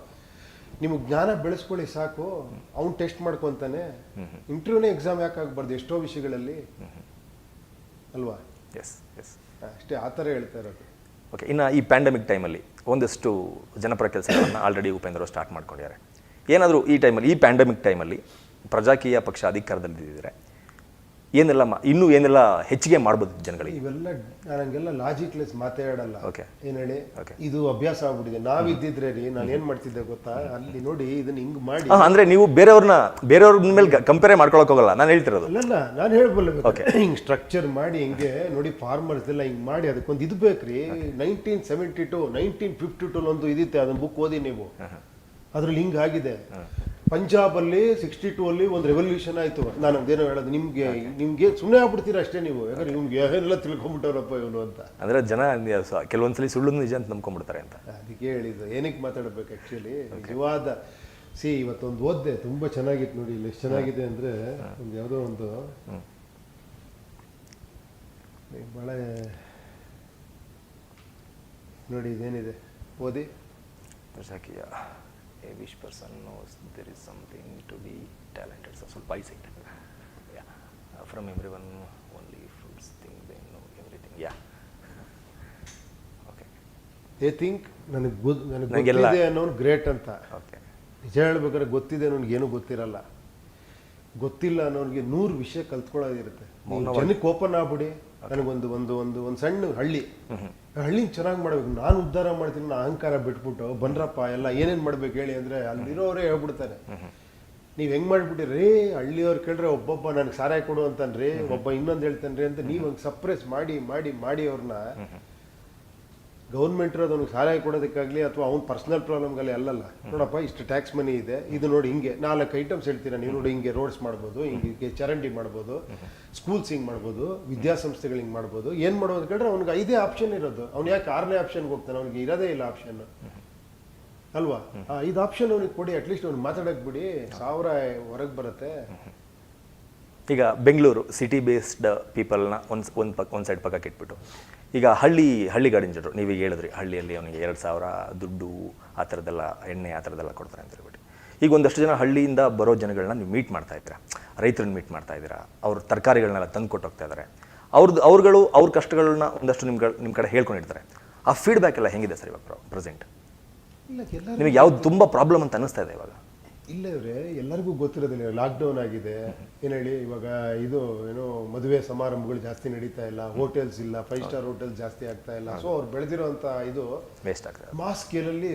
ನಿಮಗೆ ಜ್ಞಾನ ಬೆಳೆಸ್ಕೊಳ್ಳಿ ಸಾಕು. ಅವ್ನು ಟೆಸ್ಟ್ ಮಾಡ್ಕೊಂತಾನೆ. ಇಂಟರ್ವ್ಯೂನೇ ಎಕ್ಸಾಮ್ ಯಾಕೆ ಆಗಬಾರ್ದು ಎಷ್ಟೋ ವಿಷಯಗಳಲ್ಲಿ, ಅಲ್ವಾ? ಅಷ್ಟೇ, ಆ ಥರ ಹೇಳ್ತಾ ಇರೋದು. ಓಕೆ, ಇನ್ನು ಈ ಪ್ಯಾಂಡಮಿಕ್ ಟೈಮಲ್ಲಿ ಒಂದಷ್ಟು ಜನಪರ ಕೆಲಸಗಳನ್ನು ಆಲ್ರೆಡಿ ಉಪೇಂದ್ರ ಸ್ಟಾರ್ಟ್ ಮಾಡ್ಕೊಂಡಿದ್ದಾರೆ. ಏನಾದರೂ ಈ ಟೈಮಲ್ಲಿ, ಈ ಪ್ಯಾಂಡಮಿಕ್ ಟೈಮಲ್ಲಿ ಪ್ರಜಾಕೀಯ ಪಕ್ಷ ಅಧಿಕಾರದಲ್ಲಿದ್ದರೆ ಇನ್ನೂ ಏನೆಲ್ಲ ಹೆಚ್ಚಿಗೆ ಮಾಡ್ಬೋದು ಜನಗಳಿಗೆ? ಇವೆಲ್ಲ ನನಗೆಲ್ಲ ಲಾಜಿಕ್ಲೆಸ್ ಮಾತಾಡಲ್ಲ. ಓಕೆ, ಏನು ಹೇಳಿ, ಇದು ಅಭ್ಯಾಸ ಆಗ್ಬಿಟ್ಟಿದೆ. ನಾವಿದ್ದಿದ್ರೆ ರೀ ನಾನು ಏನು ಮಾಡ್ತಿದ್ದೆ ಗೊತ್ತಾ, ಅಲ್ಲಿ ನೋಡಿ ಇದನ್ನ ಹಿಂಗ್ ಮಾಡಿ. ಅಂದ್ರೆ ನೀವು ಬೇರೆಯವ್ರ ಮೇಲೆ ಕಂಪೇರ್ ಮಾಡ್ಕೊಳಕ್ ಹೋಗಲ್ಲ, ನಾನು ಹೇಳ್ತಿರೋದು. ಅಲ್ಲ, ನಾನು ಹೇಳ್ಬಲ್ಲ, ಹಿಂಗ್ ಸ್ಟ್ರಕ್ಚರ್ ಮಾಡಿ ಹಿಂಗೆ ನೋಡಿ, ಫಾರ್ಮರ್ಸ್ ಎಲ್ಲ ಹಿಂಗ್ ಮಾಡಿ ಅದಕ್ಕೊಂದು ಇದು ಬೇಕ್ರಿ. 1972 1952 ಒಂದು ಇದಿತ್ತೆ, ಅದನ್ನ ಬುಕ್ ಓದಿ ನೀವು, ಅದ್ರಲ್ಲಿ ಹಿಂಗ್ ಆಗಿದೆ. ಪಂಜಾಬ್ ಅಲ್ಲಿ 62 ಅಲ್ಲಿ ಒಂದು ರೆವಲ್ಯೂಷನ್ ಆಯ್ತು. ನಾನು ಅದೇನೋ ಹೇಳೋದು, ನಿಮ್ಗೆ ಸುಮ್ಮನೆ ಆಗ್ಬಿಡ್ತೀರಾ ಅಷ್ಟೇ ನೀವು, ಯಾಕಂದ್ರೆ ನಿಮ್ಗೆ ಎಲ್ಲ ತಿಳ್ಕೊಂಡ್ಬಿಟ್ಟವ್ರಪ್ಪ ಇವನು ಅಂತ. ಅಂದ್ರೆ ಜನ ಕೆಲವೊಂದ್ಸಲಿ ಸುಳ್ಳು ನಿಜ ಅಂತ ನಂಬ್ಕೊಂಡ್ಬಿಡ್ತಾರೆ ಅಂತ. ಅದಕ್ಕೆ ಹೇಳಿದ್ದು, ಏನಕ್ಕೆ ಮಾತಾಡ್ಬೇಕು ಆಕ್ಚುಲಿ. ನಿಜವಾದ ಇವತ್ತೊಂದು ಓದ್ದೆ, ತುಂಬಾ ಚೆನ್ನಾಗಿತ್ತು ನೋಡಿ. ಇಲ್ಲಿ ಎಷ್ಟು ಚೆನ್ನಾಗಿದೆ ಅಂದ್ರೆ, ಒಂದು ಯಾವುದೋ ಒಂದು ಬಹಳ ನೋಡಿ, ಇದೇನಿದೆ ಓದಿ. Prajakeeya A wish person knows there is something to be talented. So ಸ್ವಲ್ಪ eyesight. Yeah. From everyone only fruits think they know everything. Yeah. Okay. They think ನನಗೆ ಗೊತ್ತಿದೆ ಅನ್ನೋನು ಗ್ರೇಟ್ ಅಂತ. Okay. ನಿಜ ಹೇಳ್ಬೇಕಾದ್ರೆ ಗೊತ್ತಿದೆ ಅನ್ನೋನಿಗೆ ಏನೂ ಗೊತ್ತಿರಲ್ಲ. ಗೊತ್ತಿಲ್ಲ ಅನ್ನೋನಿಗೆ 100 ವಿಷಯ ಕಲ್ತ್ಕೊಳ್ಳೋದಿರುತ್ತೆ. ಜನಕ್ಕೆ ಓಪನ್ ಆಗ್ಬಿಡಿ. ನನಗೊಂದು ಒಂದು ಒಂದು ಒಂದು ಸಣ್ಣ ಹಳ್ಳಿ, ಹಳ್ಳಿನ ಚೆನ್ನಾಗಿ ಮಾಡ್ಬೇಕು, ನಾನು ಉದ್ಧಾರ ಮಾಡ್ತೀನಿ, ನಾನು ಅಹಂಕಾರ ಬಿಟ್ಬಿಟ್ಟು ಬನ್ರಪ್ಪ ಎಲ್ಲ ಏನೇನು ಮಾಡ್ಬೇಕು ಹೇಳಿ ಅಂದರೆ ಅಲ್ಲಿರೋರೇ ಹೇಳ್ಬಿಡ್ತಾರೆ. ನೀವು ಹೆಂಗೆ ಮಾಡ್ಬಿಟ್ಟಿರಿ, ಹಳ್ಳಿಯವ್ರು ಕೇಳಿದ್ರೆ ಒಬ್ಬೊಬ್ಬ ನನಗೆ ಸಾರಾಯಿ ಕೊಡು ಅಂತನ್ರಿ, ಒಬ್ಬ ಇನ್ನೊಂದು ಹೇಳ್ತಾನ್ರಿ ಅಂತ ನೀವು ಹಂಗೆ ಸಪ್ರೆಸ್ ಮಾಡಿ ಮಾಡಿ ಮಾಡಿ ಅವ್ರನ್ನ ಗೌರ್ಮೆಂಟ್ ಇರೋದು ಅವ್ನಿಗೆ ಸಹಾಯ ಕೊಡೋದಕ್ಕಾಗಲಿ ಅಥವಾ ಅವ್ನ ಪರ್ಸನಲ್ ಪ್ರಾಬ್ಲಮ್ಗಲ್ಲಿ ಅಲ್ಲಲ್ಲ. ನೋಡಪ್ಪ ಇಷ್ಟು ಟ್ಯಾಕ್ಸ್ ಮನಿ ಇದೆ, ಇದು ನೋಡಿ ಹಿಂಗೆ 4 ಐಟಮ್ಸ್ ಹೇಳ್ತೀರಾ ನೀವು, ನೋಡಿ ಹಿಂಗೆ ರೋಡ್ಸ್ ಮಾಡ್ಬೋದು, ಹಿಂಗೆ ಚರಂಡಿ ಮಾಡ್ಬೋದು, ಸ್ಕೂಲ್ಸ್ ಹಿಂಗೆ ಮಾಡ್ಬೋದು, ವಿದ್ಯಾಸಂಸ್ಥೆಗಳು ಹಿಂಗೆ ಮಾಡ್ಬೋದು. ಏನು ಮಾಡೋದು ಕೇಳಿದ್ರೆ ಅವ್ನಿಗೆ 5 ಆಪ್ಷನ್ ಇರೋದು. ಅವ್ನು ಯಾಕೆ 6ನೇ ಆಪ್ಷನ್ಗೆ ಹೋಗ್ತಾನೆ? ಅವ್ನಿಗೆ ಇರೋದೇ ಇಲ್ಲ ಆಪ್ಷನ್. ಅಲ್ವಾ ಇದು ಆಪ್ಷನ್ ಅವ್ನಿಗೆ ಕೊಡಿ, ಅಟ್ಲೀಸ್ಟ್ ಅವ್ನು ಮಾತಾಡಕ್ ಬಿಡಿ, 1000 ಹೊರಗೆ ಬರುತ್ತೆ. ಈಗ ಬೆಂಗಳೂರು ಸಿಟಿ ಬೇಸ್ಡ್ ಪೀಪಲ್ನ ಒಂದು ಸೈಡ್ ಪಕ್ಕಕ್ಕೆ ಇಟ್ಬಿಟ್ಟು ಈಗ ಹಳ್ಳಿಗಾಡಿನ ಜನರು ನೀವೀಗ ಹೇಳಿದ್ರಿ ಹಳ್ಳಿಯಲ್ಲಿ ಅವನಿಗೆ 2000 ದುಡ್ಡು ಆ ಥರದ್ದೆಲ್ಲ ಎಣ್ಣೆ ಆ ಥರದ್ದೆಲ್ಲ ಕೊಡ್ತಾರೆ ಅಂತ ಹೇಳ್ಬಿಟ್ಟು, ಈಗ ಒಂದಷ್ಟು ಜನ ಹಳ್ಳಿಯಿಂದ ಬರೋ ಜನಗಳನ್ನ ನೀವು ಮೀಟ್ ಮಾಡ್ತಾ ಇದ್ದೀರಾ, ರೈತರನ್ನ ಮೀಟ್ ಮಾಡ್ತಾ ಇದ್ದೀರಾ, ಅವ್ರ ತರಕಾರಿಗಳನ್ನೆಲ್ಲ ತಂದು ಕೊಟ್ಟು ಹೋಗ್ತಾ ಇದ್ದಾರೆ, ಅವ್ರ ಕಷ್ಟಗಳನ್ನ ಒಂದಷ್ಟು ನಿಮ್ಮ ಕಡೆ ಹೇಳ್ಕೊಂಡಿರ್ತಾರೆ. ಆ ಫೀಡ್ಬ್ಯಾಕ್ ಎಲ್ಲ ಹೆಂಗಿದೆ ಸರ್ ಇವಾಗ ಪ್ರೆಸೆಂಟ್? ಇಲ್ಲ ನಿಮಗೆ ಯಾವ್ದು ತುಂಬ ಪ್ರಾಬ್ಲಮ್ ಅಂತ ಅನ್ನಿಸ್ತಾ ಇದೆ ಇವಾಗ? ಇಲ್ಲ ಇವ್ರೆ, ಎಲ್ಲರಿಗೂ ಗೊತ್ತಿರೋದಿಲ್ಲ, ಲಾಕ್ಡೌನ್ ಆಗಿದೆ, ಏನು ಹೇಳಿ, ಇವಾಗ ಇದು ಏನೋ ಮದುವೆ ಸಮಾರಂಭಗಳು ಜಾಸ್ತಿ ನಡೀತಾ ಇಲ್ಲ, ಹೋಟೆಲ್ಸ್ ಇಲ್ಲ, 5 ಸ್ಟಾರ್ ಹೋಟೆಲ್ಸ್ ಜಾಸ್ತಿ ಆಗ್ತಾ ಇಲ್ಲ. ಸೊ ಅವ್ರು ಬೆಳೆದಿರೋಂಥ ಇದು ವೇಸ್ಟ್ ಆಗ್ತದೆ. ಮಾಸ್ ಸ್ಕೇಲಲ್ಲಿ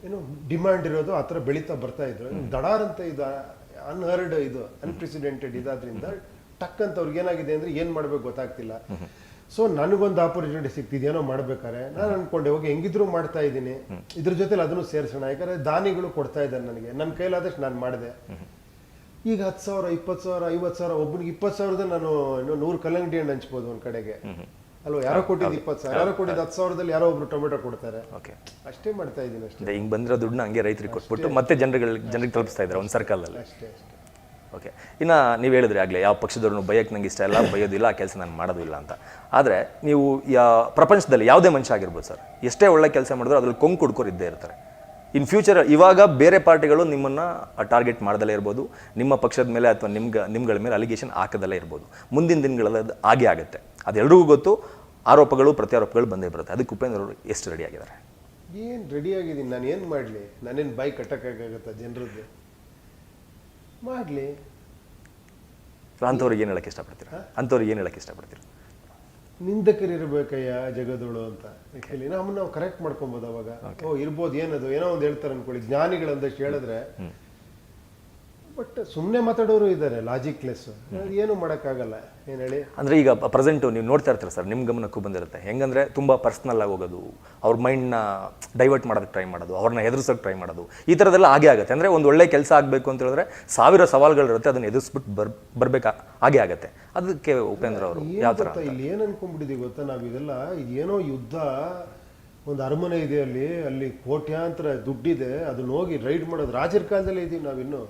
ಏನೋ ಡಿಮ್ಯಾಂಡ್ ಇರೋದು ಆ ಥರ ಬೆಳೀತಾ ಬರ್ತಾ ಇದ್ರು. ದಡಾರ್ ಅಂತ ಇದು ಅನ್ಹರ್ಡ್, ಇದು ಅನ್ಪ್ರೆಸಿಡೆಂಟೆಡ್ ಇದಾದ್ರಿಂದ ಟಕ್ ಅಂತ ಅವ್ರಿಗೆ ಏನಾಗಿದೆ ಅಂದ್ರೆ ಏನು ಮಾಡ್ಬೇಕು ಗೊತ್ತಾಗ್ತಿಲ್ಲ. ಸೊ ನನಗೊಂದು ಆಪರ್ಚುನಿಟಿ ಸಿಕ್ತಿದೇನೋ ಮಾಡ್ಬೇಕಾರೆ ನಾನು ಅನ್ಕೊಂಡೆ ಹೋಗಿ ಹೆಂಗಿದ್ರು ಮಾಡ್ತಾ ಇದ್ದೀನಿ, ಇದ್ರ ಜೊತೆಲಿ ಅದನ್ನು ಸೇರಿಸೋಣ. ಯಾಕಂದ್ರೆ ದಾನಿಗಳು ಕೊಡ್ತಾ ಇದ್ದಾರೆ ನನಗೆ, ನನ್ನ ಕೈಲಾದಷ್ಟು ನಾನು ಮಾಡಿದೆ. ಈಗ 10,000, 20,000, 50,000, ಒಬ್ಬನಿಗೆ 20,000 ನಾನು 100 ಕಲ್ಲಂಗಡಿ ಹಣ್ಣು ಹಂಚ್ಬೋದು ಒಂದ್ ಕಡೆಗೆ ಅಲ್ವಾ. ಯಾರೋ ಕೊಟ್ಟಿದ್ದು 20,000, ಯಾರೋ ಕೊಟ್ಟಿದ್ದು 10,000ದಲ್ಲಿ ಯಾರೋ ಒಬ್ರು ಟೊಮೆಟೊ ಕೊಡ್ತಾರೆ. ಅಷ್ಟೇ ಮಾಡ್ತಾ ಇದ್ದೀನಿ ಅಷ್ಟೇ. ಹಿಂಗೆ ಬಂದಿರೋ ದುಡ್ಡನ್ನ ಹಂಗೆ ರೈತರಿಗೆ ಕೊಟ್ಬಿಟ್ಟು ಮತ್ತೆ ಜನರಿಗೆ ತಲುಪಿಸ್ತಾ ಇದ್ದಾರೆ ಒಂದು ಸರ್ಕಲಲ್ಲಿ. ಅಷ್ಟೇ ಅಷ್ಟೇ. ಓಕೆ, ಇನ್ನು ನೀವು ಹೇಳಿದ್ರಿ ಆಗಲೇ ಯಾವ ಪಕ್ಷದವ್ರನ್ನು ಬೈಯಕ್ಕೆ ನಂಗೆ ಇಷ್ಟ ಇಲ್ಲ, ಬೈಯೋದಿಲ್ಲ, ಆ ಕೆಲಸ ನಾನು ಮಾಡೋದಿಲ್ಲ ಅಂತ. ಆದರೆ ನೀವು ಪ್ರಪಂಚದಲ್ಲಿ ಯಾವುದೇ ಮನುಷ್ಯ ಆಗಿರ್ಬೋದು ಸರ್, ಎಷ್ಟೇ ಒಳ್ಳೆ ಕೆಲಸ ಮಾಡಿದ್ರು ಅದ್ರಲ್ಲಿ ಕೊಂಕು ಹುಡ್ಕೋರು ಇದ್ದೇ ಇರ್ತಾರೆ. ಇನ್ ಫ್ಯೂಚರ್ ಇವಾಗ ಬೇರೆ ಪಾರ್ಟಿಗಳು ನಿಮ್ಮನ್ನು ಟಾರ್ಗೆಟ್ ಮಾಡ್ದಲೇ ಇರ್ಬೋದು, ನಿಮ್ಮ ಪಕ್ಷದ ಮೇಲೆ ಅಥವಾ ನಿಮ್ಗಳ ಮೇಲೆ ಅಲಿಗೇಷನ್ ಹಾಕದಲ್ಲೇ ಇರ್ಬೋದು. ಮುಂದಿನ ದಿನಗಳಲ್ಲಿ ಅದು ಆಗೇ ಆಗುತ್ತೆ, ಅದೆಲ್ಲರಿಗೂ ಗೊತ್ತು. ಆರೋಪಗಳು ಪ್ರತ್ಯಾರೋಪಗಳು ಬಂದೇ ಬರುತ್ತೆ. ಅದಕ್ಕೆ ಉಪೇಂದ್ರ ಅವರು ಎಷ್ಟು ರೆಡಿ ಆಗಿದ್ದಾರೆ? ಏನು ರೆಡಿ ಆಗಿದ್ದೀನಿ, ನಾನು ಏನು ಮಾಡಲಿ? ನಾನೇನು ಬಾಯಿ ಕಟ್ಟಕ್ಕಾಗತ್ತಾ ಜನರದ್ದು? ಮಾಡಲಿ. ಅಂಥವ್ರಿಗೆ ಏನು ಹೇಳಕ್ಕೆ ಇಷ್ಟಪಡ್ತೀರಾ? ನಿಂದಕರಿರ್ಬೇಕಯ್ಯ ಜಗದೋಳು ಅಂತ ಹೇಳಿ ನಾವು ಕರೆಕ್ಟ್ ಮಾಡ್ಕೊಬೋದು. ಅವಾಗ ಇರ್ಬೋದು, ಏನದು ಏನೋ ಒಂದು ಹೇಳ್ತಾರೆ ಅನ್ಕೊಳ್ಳಿ, ಜ್ಞಾನಿಗಳು ಒಂದಷ್ಟು ಹೇಳಿದ್ರೆ. ಬಟ್ ಸುಮ್ಮನೆ ಮಾತಾಡೋರು ಇದ್ದಾರೆ, ಲಾಜಿಕ್ಲೆಸ್, ಏನು ಮಾಡೋಕ್ಕಾಗಲ್ಲ. ಏನು ಹೇಳಿ, ಅಂದರೆ ಈಗ ಪ್ರೆಸೆಂಟು ನೀವು ನೋಡ್ತಾ ಇರ್ತೀರ ಸರ್, ನಿಮ್ಮ ಗಮನಕ್ಕೂ ಬಂದಿರುತ್ತೆ. ಹೆಂಗಂದರೆ ತುಂಬ ಪರ್ಸ್ನಲ್ ಆಗಿ ಹೋಗೋದು, ಅವ್ರ ಮೈಂಡ್ನ ಡೈವರ್ಟ್ ಮಾಡೋದಕ್ಕೆ ಟ್ರೈ ಮಾಡೋದು, ಅವ್ರನ್ನ ಹೆದರ್ಸೋಕೆ ಟ್ರೈ ಮಾಡೋದು, ಈ ಥರದ್ದೆಲ್ಲ ಆಗೇ ಆಗುತ್ತೆ. ಅಂದರೆ ಒಂದು ಒಳ್ಳೆ ಕೆಲಸ ಆಗಬೇಕು ಅಂತ ಹೇಳಿದ್ರೆ 1000 ಸವಾಲುಗಳಿರುತ್ತೆ, ಅದನ್ನು ಎದುರಿಸ್ಬಿಟ್ಟು ಬರ್ಬೇಕಾ ಆಗೇ ಆಗುತ್ತೆ. ಅದಕ್ಕೆ ಉಪೇಂದ್ರ ಅವರು ಯಾವ ಥರ? ಇಲ್ಲಿ ಏನು ಅನ್ಕೊಂಡ್ಬಿಟ್ಟಿದ್ದೀವಿ ಗೊತ್ತಾ, ನಾವಿದೆಲ್ಲ ಏನೋ ಯುದ್ಧ, ಒಂದು ಅರಮನೆ ಇದೆ ಅಲ್ಲಿ ಕೋಟ್ಯಾಂತರ ದುಡ್ಡಿದೆ, ಅದನ್ನ ಹೋಗಿ ರೈಡ್ ಮಾಡೋದು. ರಾಜರ ಕಾಲದಲ್ಲೇ ಇದೀವಿ ನಾವಿನ್ನು.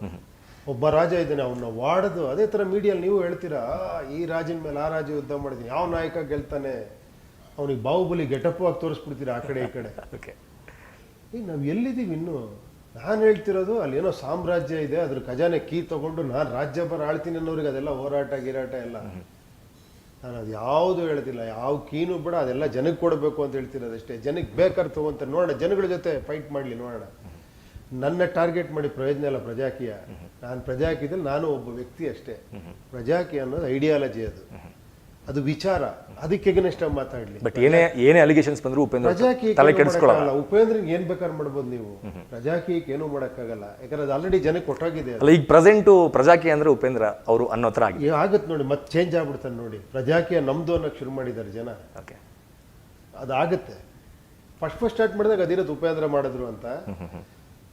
ಒಬ್ಬ ರಾಜ ಇದ್ದಾನೆ, ಅವನ್ನ ವಾಡೋದು. ಅದೇ ಥರ ಮೀಡಿಯಲ್ಲಿ ನೀವು ಹೇಳ್ತೀರಾ, ಈ ರಾಜನ ಮೇಲೆ ಆ ರಾಜ ಯುದ್ಧ ಮಾಡಿದ್ದೀನಿ, ಯಾವ ನಾಯಕ ಗೆಲ್ತಾನೆ, ಅವನಿಗೆ ಬಾಹುಬಲಿ ಗೆಟಪ್ ಆಗಿ ತೋರಿಸ್ಬಿಡ್ತೀರಾ ಆ ಕಡೆ ಈ ಕಡೆ. ಈಗ ನಾವು ಎಲ್ಲಿದ್ದೀವಿ ಇನ್ನು? ನಾನು ಹೇಳ್ತಿರೋದು, ಅಲ್ಲಿ ಏನೋ ಸಾಮ್ರಾಜ್ಯ ಇದೆ, ಅದ್ರ ಖಜಾನೆ ಕೀ ತಗೊಂಡು ನಾನು ರಾಜ್ಯಭರ ಆಳ್ತೀನಿ ಅನ್ನೋರಿಗೆ ಅದೆಲ್ಲ ಹೋರಾಟ ಗಿರಾಟ ಎಲ್ಲ. ನಾನು ಅದು ಯಾವುದು ಹೇಳ್ತಿಲ್ಲ, ಯಾವ ಕೀನು ಬಿಡ, ಅದೆಲ್ಲ ಜನಕ್ಕೆ ಕೊಡಬೇಕು ಅಂತ ಹೇಳ್ತಿರೋದಷ್ಟೇ. ಜನಕ್ಕೆ ಬೇಕಾದ್ರೆ ತಗೊಂತಾರೆ, ನೋಡೋಣ, ಜನಗಳ ಜೊತೆ ಫೈಟ್ ಮಾಡಲಿ, ನೋಡೋಣ. ನನ್ನ ಟಾರ್ಗೆಟ್ ಮಾಡಿ ಪ್ರಯೋಜನ ಇಲ್ಲ ಪ್ರಜಾಕೀಯ. ನಾನು ಪ್ರಜಾಕೀಯದಲ್ಲಿ ನಾನು ಒಬ್ಬ ವ್ಯಕ್ತಿ ಅಷ್ಟೇ. ಪ್ರಜಾಕೀಯ ಅನ್ನೋದು ಐಡಿಯಾಲಜಿ, ಅದು ವಿಚಾರ, ಅದಕ್ಕೆ ಎಗನೆಸ್ಟ್ ಆಗಿ ಮಾತಾಡ್ಲಿ. ಬಟ್ ಏನೇ ಅಲಿಗೇಷನ್ಸ್ ಬಂದ್ರು ಉಪೇಂದ್ರ ತಲೆ ಕೆಡಿಸ್ಕೊಳ್ಳಲ್ಲ. ಉಪೇಂದ್ರಿಗೆ ಏನ್ ಬೇಕಾದ್ರೆ ಮಾಡ್ಬೋದು ನೀವು, ಪ್ರಜಾಕೀಯಕ್ಕೆ ಏನೂ ಮಾಡೋಕ್ಕಾಗಲ್ಲ. ಯಾಕಂದ್ರೆ ಅದು ಆಲ್ರೆಡಿ ಜನಕ್ಕೆ ಕೊಟ್ಟಾಗಿದೆ. ಅಲ್ಲ, ಈಗ ಪ್ರೆಸೆಂಟು ಪ್ರಜಾಕೀಯ ಅಂದ್ರೆ ಉಪೇಂದ್ರ ಅವರು ಅನ್ನೋ ಥರ ಆಗಿದೆ. ಆಗತ್ತೆ ನೋಡಿ, ಮತ್ತೆ ಚೇಂಜ್ ಆಗ್ಬಿಡ್ತಾನೆ ನೋಡಿ. ಪ್ರಜಾಕೀಯ ನಮ್ದು ಅನ್ನೋಕೆ ಶುರು ಮಾಡಿದ್ದಾರೆ ಜನ. ಓಕೆ, ಅದಾಗತ್ತೆ. ಫಸ್ಟ್ ಸ್ಟಾರ್ಟ್ ಮಾಡಿದಾಗ ಅದಿರೋದು ಉಪೇಂದ್ರ ಮಾಡಿದ್ರು ಅಂತ.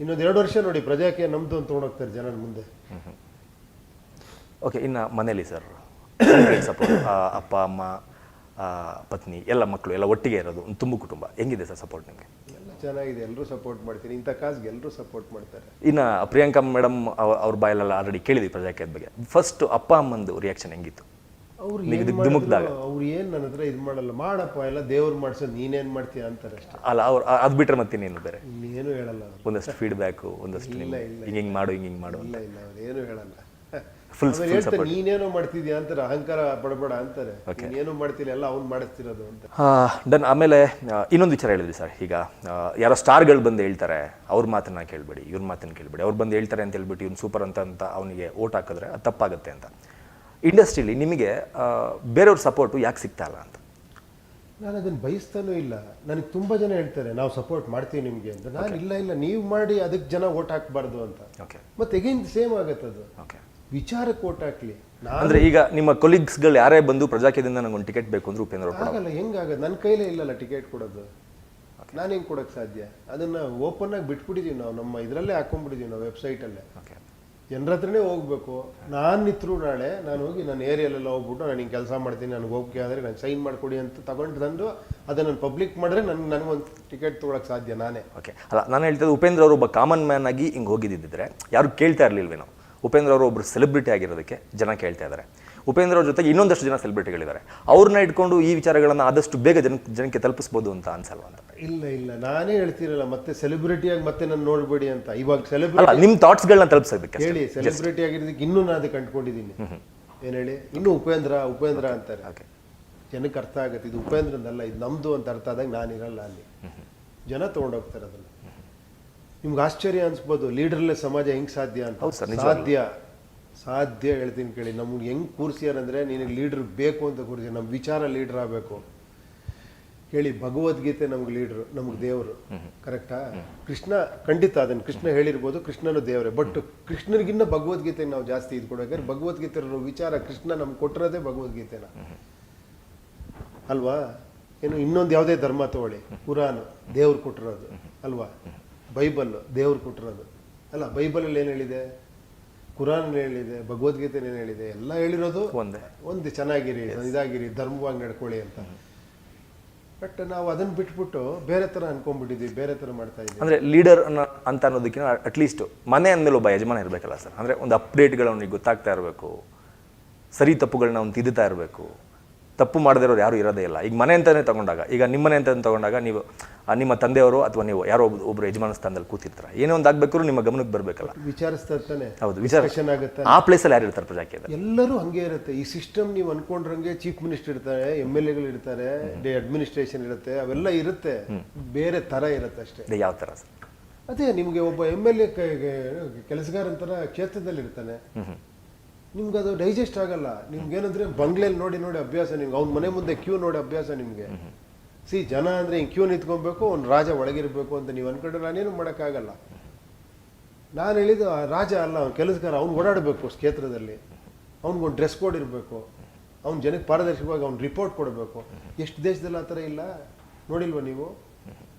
ಇನ್ನೊಂದು 2 ವರ್ಷ ನೋಡಿ, ಪ್ರಜಾಕೀಯ ನಮ್ದು ಅಂತ ತೊಗೊಂಡೋಗ್ತಾರೆ ಜನ ಮುಂದೆ. ಓಕೆ, ಇನ್ನು ಮನೇಲಿ ಸರ್ ಸಪೋರ್ಟ್, ಅಪ್ಪ ಅಮ್ಮ ಪತ್ನಿ ಎಲ್ಲ ಮಕ್ಕಳು ಎಲ್ಲ ಒಟ್ಟಿಗೆ ಇರೋದು ಒಂದು ತುಂಬ ಕುಟುಂಬ, ಹೆಂಗಿದೆ ಸರ್ ಸಪೋರ್ಟ್ ನಿಮಗೆ? ಎಲ್ಲ ಚೆನ್ನಾಗಿದೆ, ಎಲ್ಲರೂ ಸಪೋರ್ಟ್ ಮಾಡ್ತೀನಿ. ಇಂಥ ಕಾಸ್ಗೆ ಎಲ್ಲರೂ ಸಪೋರ್ಟ್ ಮಾಡ್ತಾರೆ. ಇನ್ನು ಪ್ರಿಯಾಂಕಾ ಮೇಡಮ್ ಅವ್ರ ಬಾಯಲ್ಲೆಲ್ಲ ಆಲ್ರೆಡಿ ಕೇಳಿದ್ವಿ ಪ್ರಜಾಕೀಯದ ಬಗ್ಗೆ. ಫಸ್ಟ್ ಅಪ್ಪ ಅಮ್ಮಂದು ರಿಯಾಕ್ಷನ್ ಹೆಂಗಿತ್ತು? ಅವ್ರು ಏನ್ ನನ್ನ ಹತ್ರ ಇದು ಮಾಡಲ್ಲ, ಮಾಡಪ್ಪ ಎಲ್ಲ ದೇವ್ರು ಮಾಡ್ಸೋದು, ನೀನೇನ್ ಮಾಡ್ತೀಯ ಅಂತಾರೆ ಅಷ್ಟೇ. ಅಲ್ಲ, ಅವ್ರು ಅದು ಬಿಟ್ರೆ ಮತ್ತಿನ್ನೇನು ಬೇರೆ ಏನು ಹೇಳಲ್ಲ. ಒಂದಷ್ಟು ಫೀಡ್ಬ್ಯಾಕು, ಒಂದಷ್ಟು ಹಿಂಗೆ ಮಾಡು ಹಿಂಗೆ ಮಾಡು. ಇಲ್ಲ ಇಲ್ಲ, ಅವ್ರು ಏನು ಹೇಳಲ್ಲ. ಹೇಳ್ತಾರೆ ನೀನೇನೋ ಮಾಡ್ತಿದ್ಯಾ ಅಂತಾರೆ, ಅಹಂಕಾರ ಪಡಬೇಡ ಅಂತಾರೆ. ನೀನೇನು ಮಾಡ್ತಿಲ್ಲ, ಎಲ್ಲ ಅವ್ನು ಮಾಡಿಸ್ತಿರೋದು ಅಂತ. ಡನ್. ಆಮೇಲೆ ಇನ್ನೊಂದು ವಿಚಾರ ಹೇಳಿದ್ರಿ ಸರ್, ಈಗ ಯಾರೋ ಸ್ಟಾರ್ಗಳು ಬಂದು ಹೇಳ್ತಾರೆ, ಅವ್ರ ಮಾತನ್ನ ಕೇಳಬೇಡಿ, ಇವ್ರ ಮಾತನ್ನ ಕೇಳಬೇಡಿ, ಅವ್ರು ಬಂದು ಹೇಳ್ತಾರೆ ಅಂತ ಹೇಳ್ಬಿಟ್ಟು ಇವ್ನು ಸೂಪರ್ ಅಂತ ಅವನಿಗೆ ಓಟ್ ಹಾಕಿದ್ರೆ ಅದು ತಪ್ಪಾಗುತ್ತೆ ಅಂತ. ಇಂಡಸ್ಟ್ರಿಲಿ ನಿಮಗೆ ಬೇರೆಯವ್ರ ಸಪೋರ್ಟು ಯಾಕೆ ಸಿಗ್ತಾ ಇಲ್ಲ ಅಂತ? ನಾನು ಅದನ್ನು ಬಯಸ್ತಾನೂ ಇಲ್ಲ. ನನಗೆ ತುಂಬ ಜನ ಹೇಳ್ತಾರೆ ನಾವು ಸಪೋರ್ಟ್ ಮಾಡ್ತೀವಿ ನಿಮಗೆ ಅಂತ. ನಾನು ಇಲ್ಲ, ನೀವು ಮಾಡಿ ಅದಕ್ಕೆ ಜನ ಓಟ್ ಹಾಕಬಾರ್ದು ಅಂತ. ಮತ್ತೆ ಎಗೈನ್ ಸೇಮ್ ಆಗತ್ತೆ ಅದು. ವಿಚಾರಕ್ಕೆ ಓಟ್ ಹಾಕ್ಲಿ. ಅಂದ್ರೆ ಈಗ ನಿಮ್ಮ ಕೊಲೀಗ್ಸ್ಗಳು ಯಾರೇ ಬಂದು ಪ್ರಜಾಕೀಯದಿಂದ ನಂಗೆ ಒಂದು ಟಿಕೆಟ್ ಬೇಕು ಅಂದ್ರೆ ಉಪೇಂದ್ರ ಆಗಲ್ಲ. ಹೆಂಗಾಗತ್ತೆ? ನನ್ನ ಕೈಲೇ ಇಲ್ಲಲ್ಲ ಟಿಕೆಟ್ ಕೊಡೋದು. ನಾನು ಹೆಂಗೆ ಕೊಡೋಕ್ಕೆ ಸಾಧ್ಯ? ಅದನ್ನು ಓಪನ್ ಆಗಿ ಬಿಟ್ಬಿಟ್ಟಿದ್ದೀವಿ ನಾವು, ನಮ್ಮ ಇದರಲ್ಲೇ ಹಾಕೊಂಡ್ಬಿಟ್ಟಿದ್ದೀವಿ ನಾವು, ವೆಬ್ಸೈಟಲ್ಲೇ. ಜನರ ಹತ್ರನೇ ಹೋಗ್ಬೇಕು. ನಾನಿದ್ರು ನಾಳೆ ನಾನು ಹೋಗಿ ನನ್ನ ಏರಿಯಲ್ಲೆಲ್ಲ ಹೋಗ್ಬಿಟ್ಟು ನಾನು ಹಿಂಗೆ ಕೆಲಸ ಮಾಡ್ತೀನಿ, ನನಗೆ ಹೋಗಿ ಆದರೆ ನಾನು ಸೈನ್ ಮಾಡಿಕೊಡಿ ಅಂತ ತಗೊಂಡು ತಂದು ಅದನ್ನು ನಾನು ಪಬ್ಲಿಕ್ ಮಾಡಿದ್ರೆ ನನಗೊಂದು ಟಿಕೆಟ್ ತೊಗೊಳಕ್ಕೆ ಸಾಧ್ಯ ನಾನೇ. ಓಕೆ, ಅಲ್ಲ ನಾನು ಹೇಳ್ತಿದ್ದು ಉಪೇಂದ್ರ ಅವರು ಒಬ್ಬ ಕಾಮನ್ ಮ್ಯಾನ್ ಆಗಿ ಹಿಂಗೆ ಹೋಗಿದ್ದಿದ್ರೆ ಯಾರು ಕೇಳ್ತಾ ಇರಲಿಲ್ವೇನೋ. ಉಪೇಂದ್ರ ಅವರು ಒಬ್ಬರು ಸೆಲೆಬ್ರಿಟಿ ಆಗಿರೋದಕ್ಕೆ ಜನ ಕೇಳ್ತಾ ಇದ್ದಾರೆ. ಉಪೇಂದ್ರ ಅವ್ರ ಜೊತೆಗೆ ಇನ್ನೊಂದಷ್ಟು ಜನ ಸೆಲೆಬ್ರಿಟಿಗಳಿದ್ದಾರೆ. ಅವ್ರನ್ನ ಇಟ್ಕೊಂಡು ಈ ವಿಚಾರಗಳನ್ನು ಆದಷ್ಟು ಬೇಗ ಜನಕ್ಕೆ ತಲುಪಿಸ್ಬೋದು ಅಂತ ಅನ್ಸಲ್ವಾ ಅಂತ. ಇಲ್ಲ ನಾನೇ ಹೇಳ್ತೀರಲ್ಲ, ಮತ್ತೆ ಸೆಲೆಬ್ರಿಟಿಯಾಗಿ ಮತ್ತೆ ನಾನು ನೋಡ್ಬೇಡಿ ಅಂತ. ಇವಾಗ ಅಲ್ಲ, ಸೆಲೆಬ್ರಿಟಿ ನಿಮ್ಮ ಥಾಟ್ಸ್ಗಳನ್ನ ತಲುಪಿಸೋದಕ್ಕೆ ಹೇಳಿ, ಸೆಲೆಬ್ರಿಟಿ ಆಗಿರೋದಕ್ಕೆ ಇನ್ನೂ ನಾನು ಅದಕ್ಕೆ ಕಂಡುಕೊಂಡಿದ್ದೀನಿ. ಏನು ಹೇಳಿ, ಇನ್ನೂ ಉಪೇಂದ್ರ ಅಂತಾರೆ. ಓಕೆ, ಜನಕ್ಕೆ ಅರ್ಥ ಆಗುತ್ತೆ ಇದು ಉಪೇಂದ್ರನಲ್ಲ, ಇದು ನಮ್ದು ಅಂತ ಅರ್ಥ ಆದಾಗ ನಾನಿರಲ್ಲ ಅಲ್ಲಿ. ಜನ ತೊಗೊಂಡೋಗ್ತಾರೆ ಅದನ್ನು. ನಿಮ್ಗೆ ಆಶ್ಚರ್ಯ ಅನ್ಸ್ಬೋದು, ಲೀಡರ್ಲೆಸ್ ಸಮಾಜ ಹೆಂಗೆ ಸಾಧ್ಯ ಅಂತ. ಹೌದು ಸರ್, ನಿಜವಾಗ್ಲೂ. ಸಾಧ್ಯ ಹೇಳ್ತೀನಿ ಕೇಳಿ. ನಮ್ಗೆ ಹೆಂಗೆ ಕೂರ್ಸ್ಯಾರಂದ್ರೆ, ನಿನಗೆ ಲೀಡ್ರ್ ಬೇಕು ಅಂತ ಕೂರ್ಸಿ, ನಮ್ಮ ವಿಚಾರ ಲೀಡ್ರ್ ಆಗಬೇಕು ಹೇಳಿ. ಭಗವದ್ಗೀತೆ ನಮ್ಗೆ ಲೀಡ್ರು, ನಮ್ಗೆ ದೇವರು, ಕರೆಕ್ಟಾ? ಕೃಷ್ಣ ಖಂಡಿತ ಅದನ್ನು ಕೃಷ್ಣ ಹೇಳಿರ್ಬೋದು, ಕೃಷ್ಣನು ದೇವರೇ. ಬಟ್ ಕೃಷ್ಣನಿಗಿನ್ನ ಭಗವದ್ಗೀತೆಗೆ ನಾವು ಜಾಸ್ತಿ ಇದು ಕೊಡೋಕೆ, ಭಗವದ್ಗೀತೆ ವಿಚಾರ ಕೃಷ್ಣ ನಮ್ಗೆ ಕೊಟ್ಟಿರೋದೇ ಭಗವದ್ಗೀತೆನ ಅಲ್ವಾ? ಏನು ಇನ್ನೊಂದು ಯಾವುದೇ ಧರ್ಮ ತಗೊಳ್ಳಿ, ಕುರಾನ್ ದೇವ್ರು ಕೊಟ್ಟಿರೋದು ಅಲ್ವಾ? ಬೈಬಲ್ ದೇವ್ರು ಕೊಟ್ಟಿರೋದು ಅಲ್ಲ? ಬೈಬಲಲ್ಲಿ ಏನು ಹೇಳಿದೆ, ಕುರಾನ್ ಹೇಳಿದೆ, ಭಗವದ್ಗೀತೆ ಏನು ಹೇಳಿದೆ, ಎಲ್ಲ ಹೇಳಿರೋದು ಒಂದು ಚೆನ್ನಾಗಿರಿ, ಇದಾಗಿರಿ, ಧರ್ಮವಾಗಿ ನಡ್ಕೊಳ್ಳಿ ಅಂತ. ಬಟ್ ನಾವು ಅದನ್ನ ಬಿಟ್ಬಿಟ್ಟು ಬೇರೆ ಥರ ಅನ್ಕೊಂಡ್ಬಿಟ್ಟಿದ್ದೀವಿ, ಬೇರೆ ಥರ ಮಾಡ್ತಾ ಇದ್ದೀವಿ. ಅಂದರೆ ಲೀಡರ್ ಅಂತ ಅನ್ನೋದಕ್ಕಿಂತ ಅಟ್ಲೀಸ್ಟ್ ಮನೆ ಅಂದಮೇಲೆ ಒಬ್ಬ ಯಜಮಾನ ಇರಬೇಕಲ್ಲ ಸರ್. ಅಂದರೆ ಒಂದು ಅಪ್ಡೇಟ್ಗಳು ಅವ್ನಿಗೆ ಗೊತ್ತಾಗ್ತಾ ಇರಬೇಕು, ಸರಿ ತಪ್ಪುಗಳನ್ನ ಅವ್ನು ತಿದ್ದುತ್ತಾ ಇರಬೇಕು. ತಪ್ಪು ಮಾಡದೇ ಇರೋರು ಯಾರು ಇರೋದೇ ಇಲ್ಲ. ಈಗ ಮನೆ ಅಂತಲೇ ತಗೊಂಡಾಗ, ಈಗ ನಿಮ್ಮ ಮನೆ ಅಂತ ತಗೊಂಡಾಗ ನೀವು ನಿಮ್ಮ ತಂದೆಯವರು ಅಥವಾ ನೀವು ಯಾರೋ ಒಬ್ಬರು ಯಜಮಾನ ಸ್ಥಾನದಲ್ಲಿ ಕೂತಿರ್ತಾರೆ, ಏನೋ ಒಂದು ಆಗ್ಬೇಕಾದ್ರೂ ನಿಮ್ಮ ಗಮನಕ್ಕೆ ಬರಬೇಕಲ್ಲ, ವಿಚಾರಿಸ್ತಾ ಇರ್ತಾನೆ. ಹೌದು, ವಿಚಾರ ಆಗುತ್ತೆ. ಆ ಪ್ಲೇಸಲ್ಲಿ ಯಾರು ಇರ್ತಾರೆ ಪ್ರಜಾಕೀಯ? ಎಲ್ಲರೂ ಹಂಗೆ ಇರುತ್ತೆ ಈ ಸಿಸ್ಟಮ್. ನೀವು ಅನ್ಕೊಂಡ್ರಂಗೆ ಚೀಫ್ ಮಿನಿಸ್ಟರ್ ಇರ್ತಾರೆ, MLAಗಳು ಇರ್ತಾರೆ, ಅಡ್ಮಿನಿಸ್ಟ್ರೇಷನ್ ಇರುತ್ತೆ, ಅವೆಲ್ಲ ಇರುತ್ತೆ, ಬೇರೆ ಥರ ಇರುತ್ತೆ ಅಷ್ಟೇ. ಯಾವ ಥರ ಸರ್? ಅದೇ ನಿಮಗೆ ಒಬ್ಬ MLA ಕೆಲಸಗಾರ ಅಂತರ ಕ್ಷೇತ್ರದಲ್ಲಿ ಇರ್ತಾನೆ, ನಿಮ್ಗೆ ಅದು ಡೈಜೆಸ್ಟ್ ಆಗಲ್ಲ. ನಿಮ್ಗೆ ಏನಂದ್ರೆ ಬಂಗ್ಲೆಯಲ್ಲಿ ನೋಡಿ ಅಭ್ಯಾಸ, ನಿಮ್ಗೆ ಅವ್ನ ಮನೆ ಮುಂದೆ ಕ್ಯೂ ನೋಡಿ ಅಭ್ಯಾಸ ನಿಮಗೆ. ಜನ ಅಂದ್ರೆ ಹಿಂಗೆ ಕ್ಯೂ ನಿಂತ್ಕೊಬೇಕು, ಅವ್ನು ರಾಜ ಒಳಗಿರ್ಬೇಕು ಅಂತ ನೀವು ಅನ್ಕೊಂಡ್ರೆ ನಾನೇನು ಮಾಡೋಕ್ಕಾಗಲ್ಲ. ನಾನು ಹೇಳಿದ್ದು ರಾಜ ಅಲ್ಲ, ಅವ್ನು ಕೆಲಸಗಾರ, ಅವ್ನು ಓಡಾಡಬೇಕು ಕ್ಷೇತ್ರದಲ್ಲಿ, ಅವ್ನಿಗೊಂದು ಡ್ರೆಸ್ ಕೋಡ್ ಇರಬೇಕು, ಅವ್ನ ಜನಕ್ಕೆ ಪಾರದರ್ಶಕವಾಗಿ ಅವ್ನು ರಿಪೋರ್ಟ್ ಕೊಡಬೇಕು. ಎಷ್ಟು ದೇಶದಲ್ಲಿ ಆ ಥರ ಇಲ್ಲ, ನೋಡಿಲ್ವಾ ನೀವು?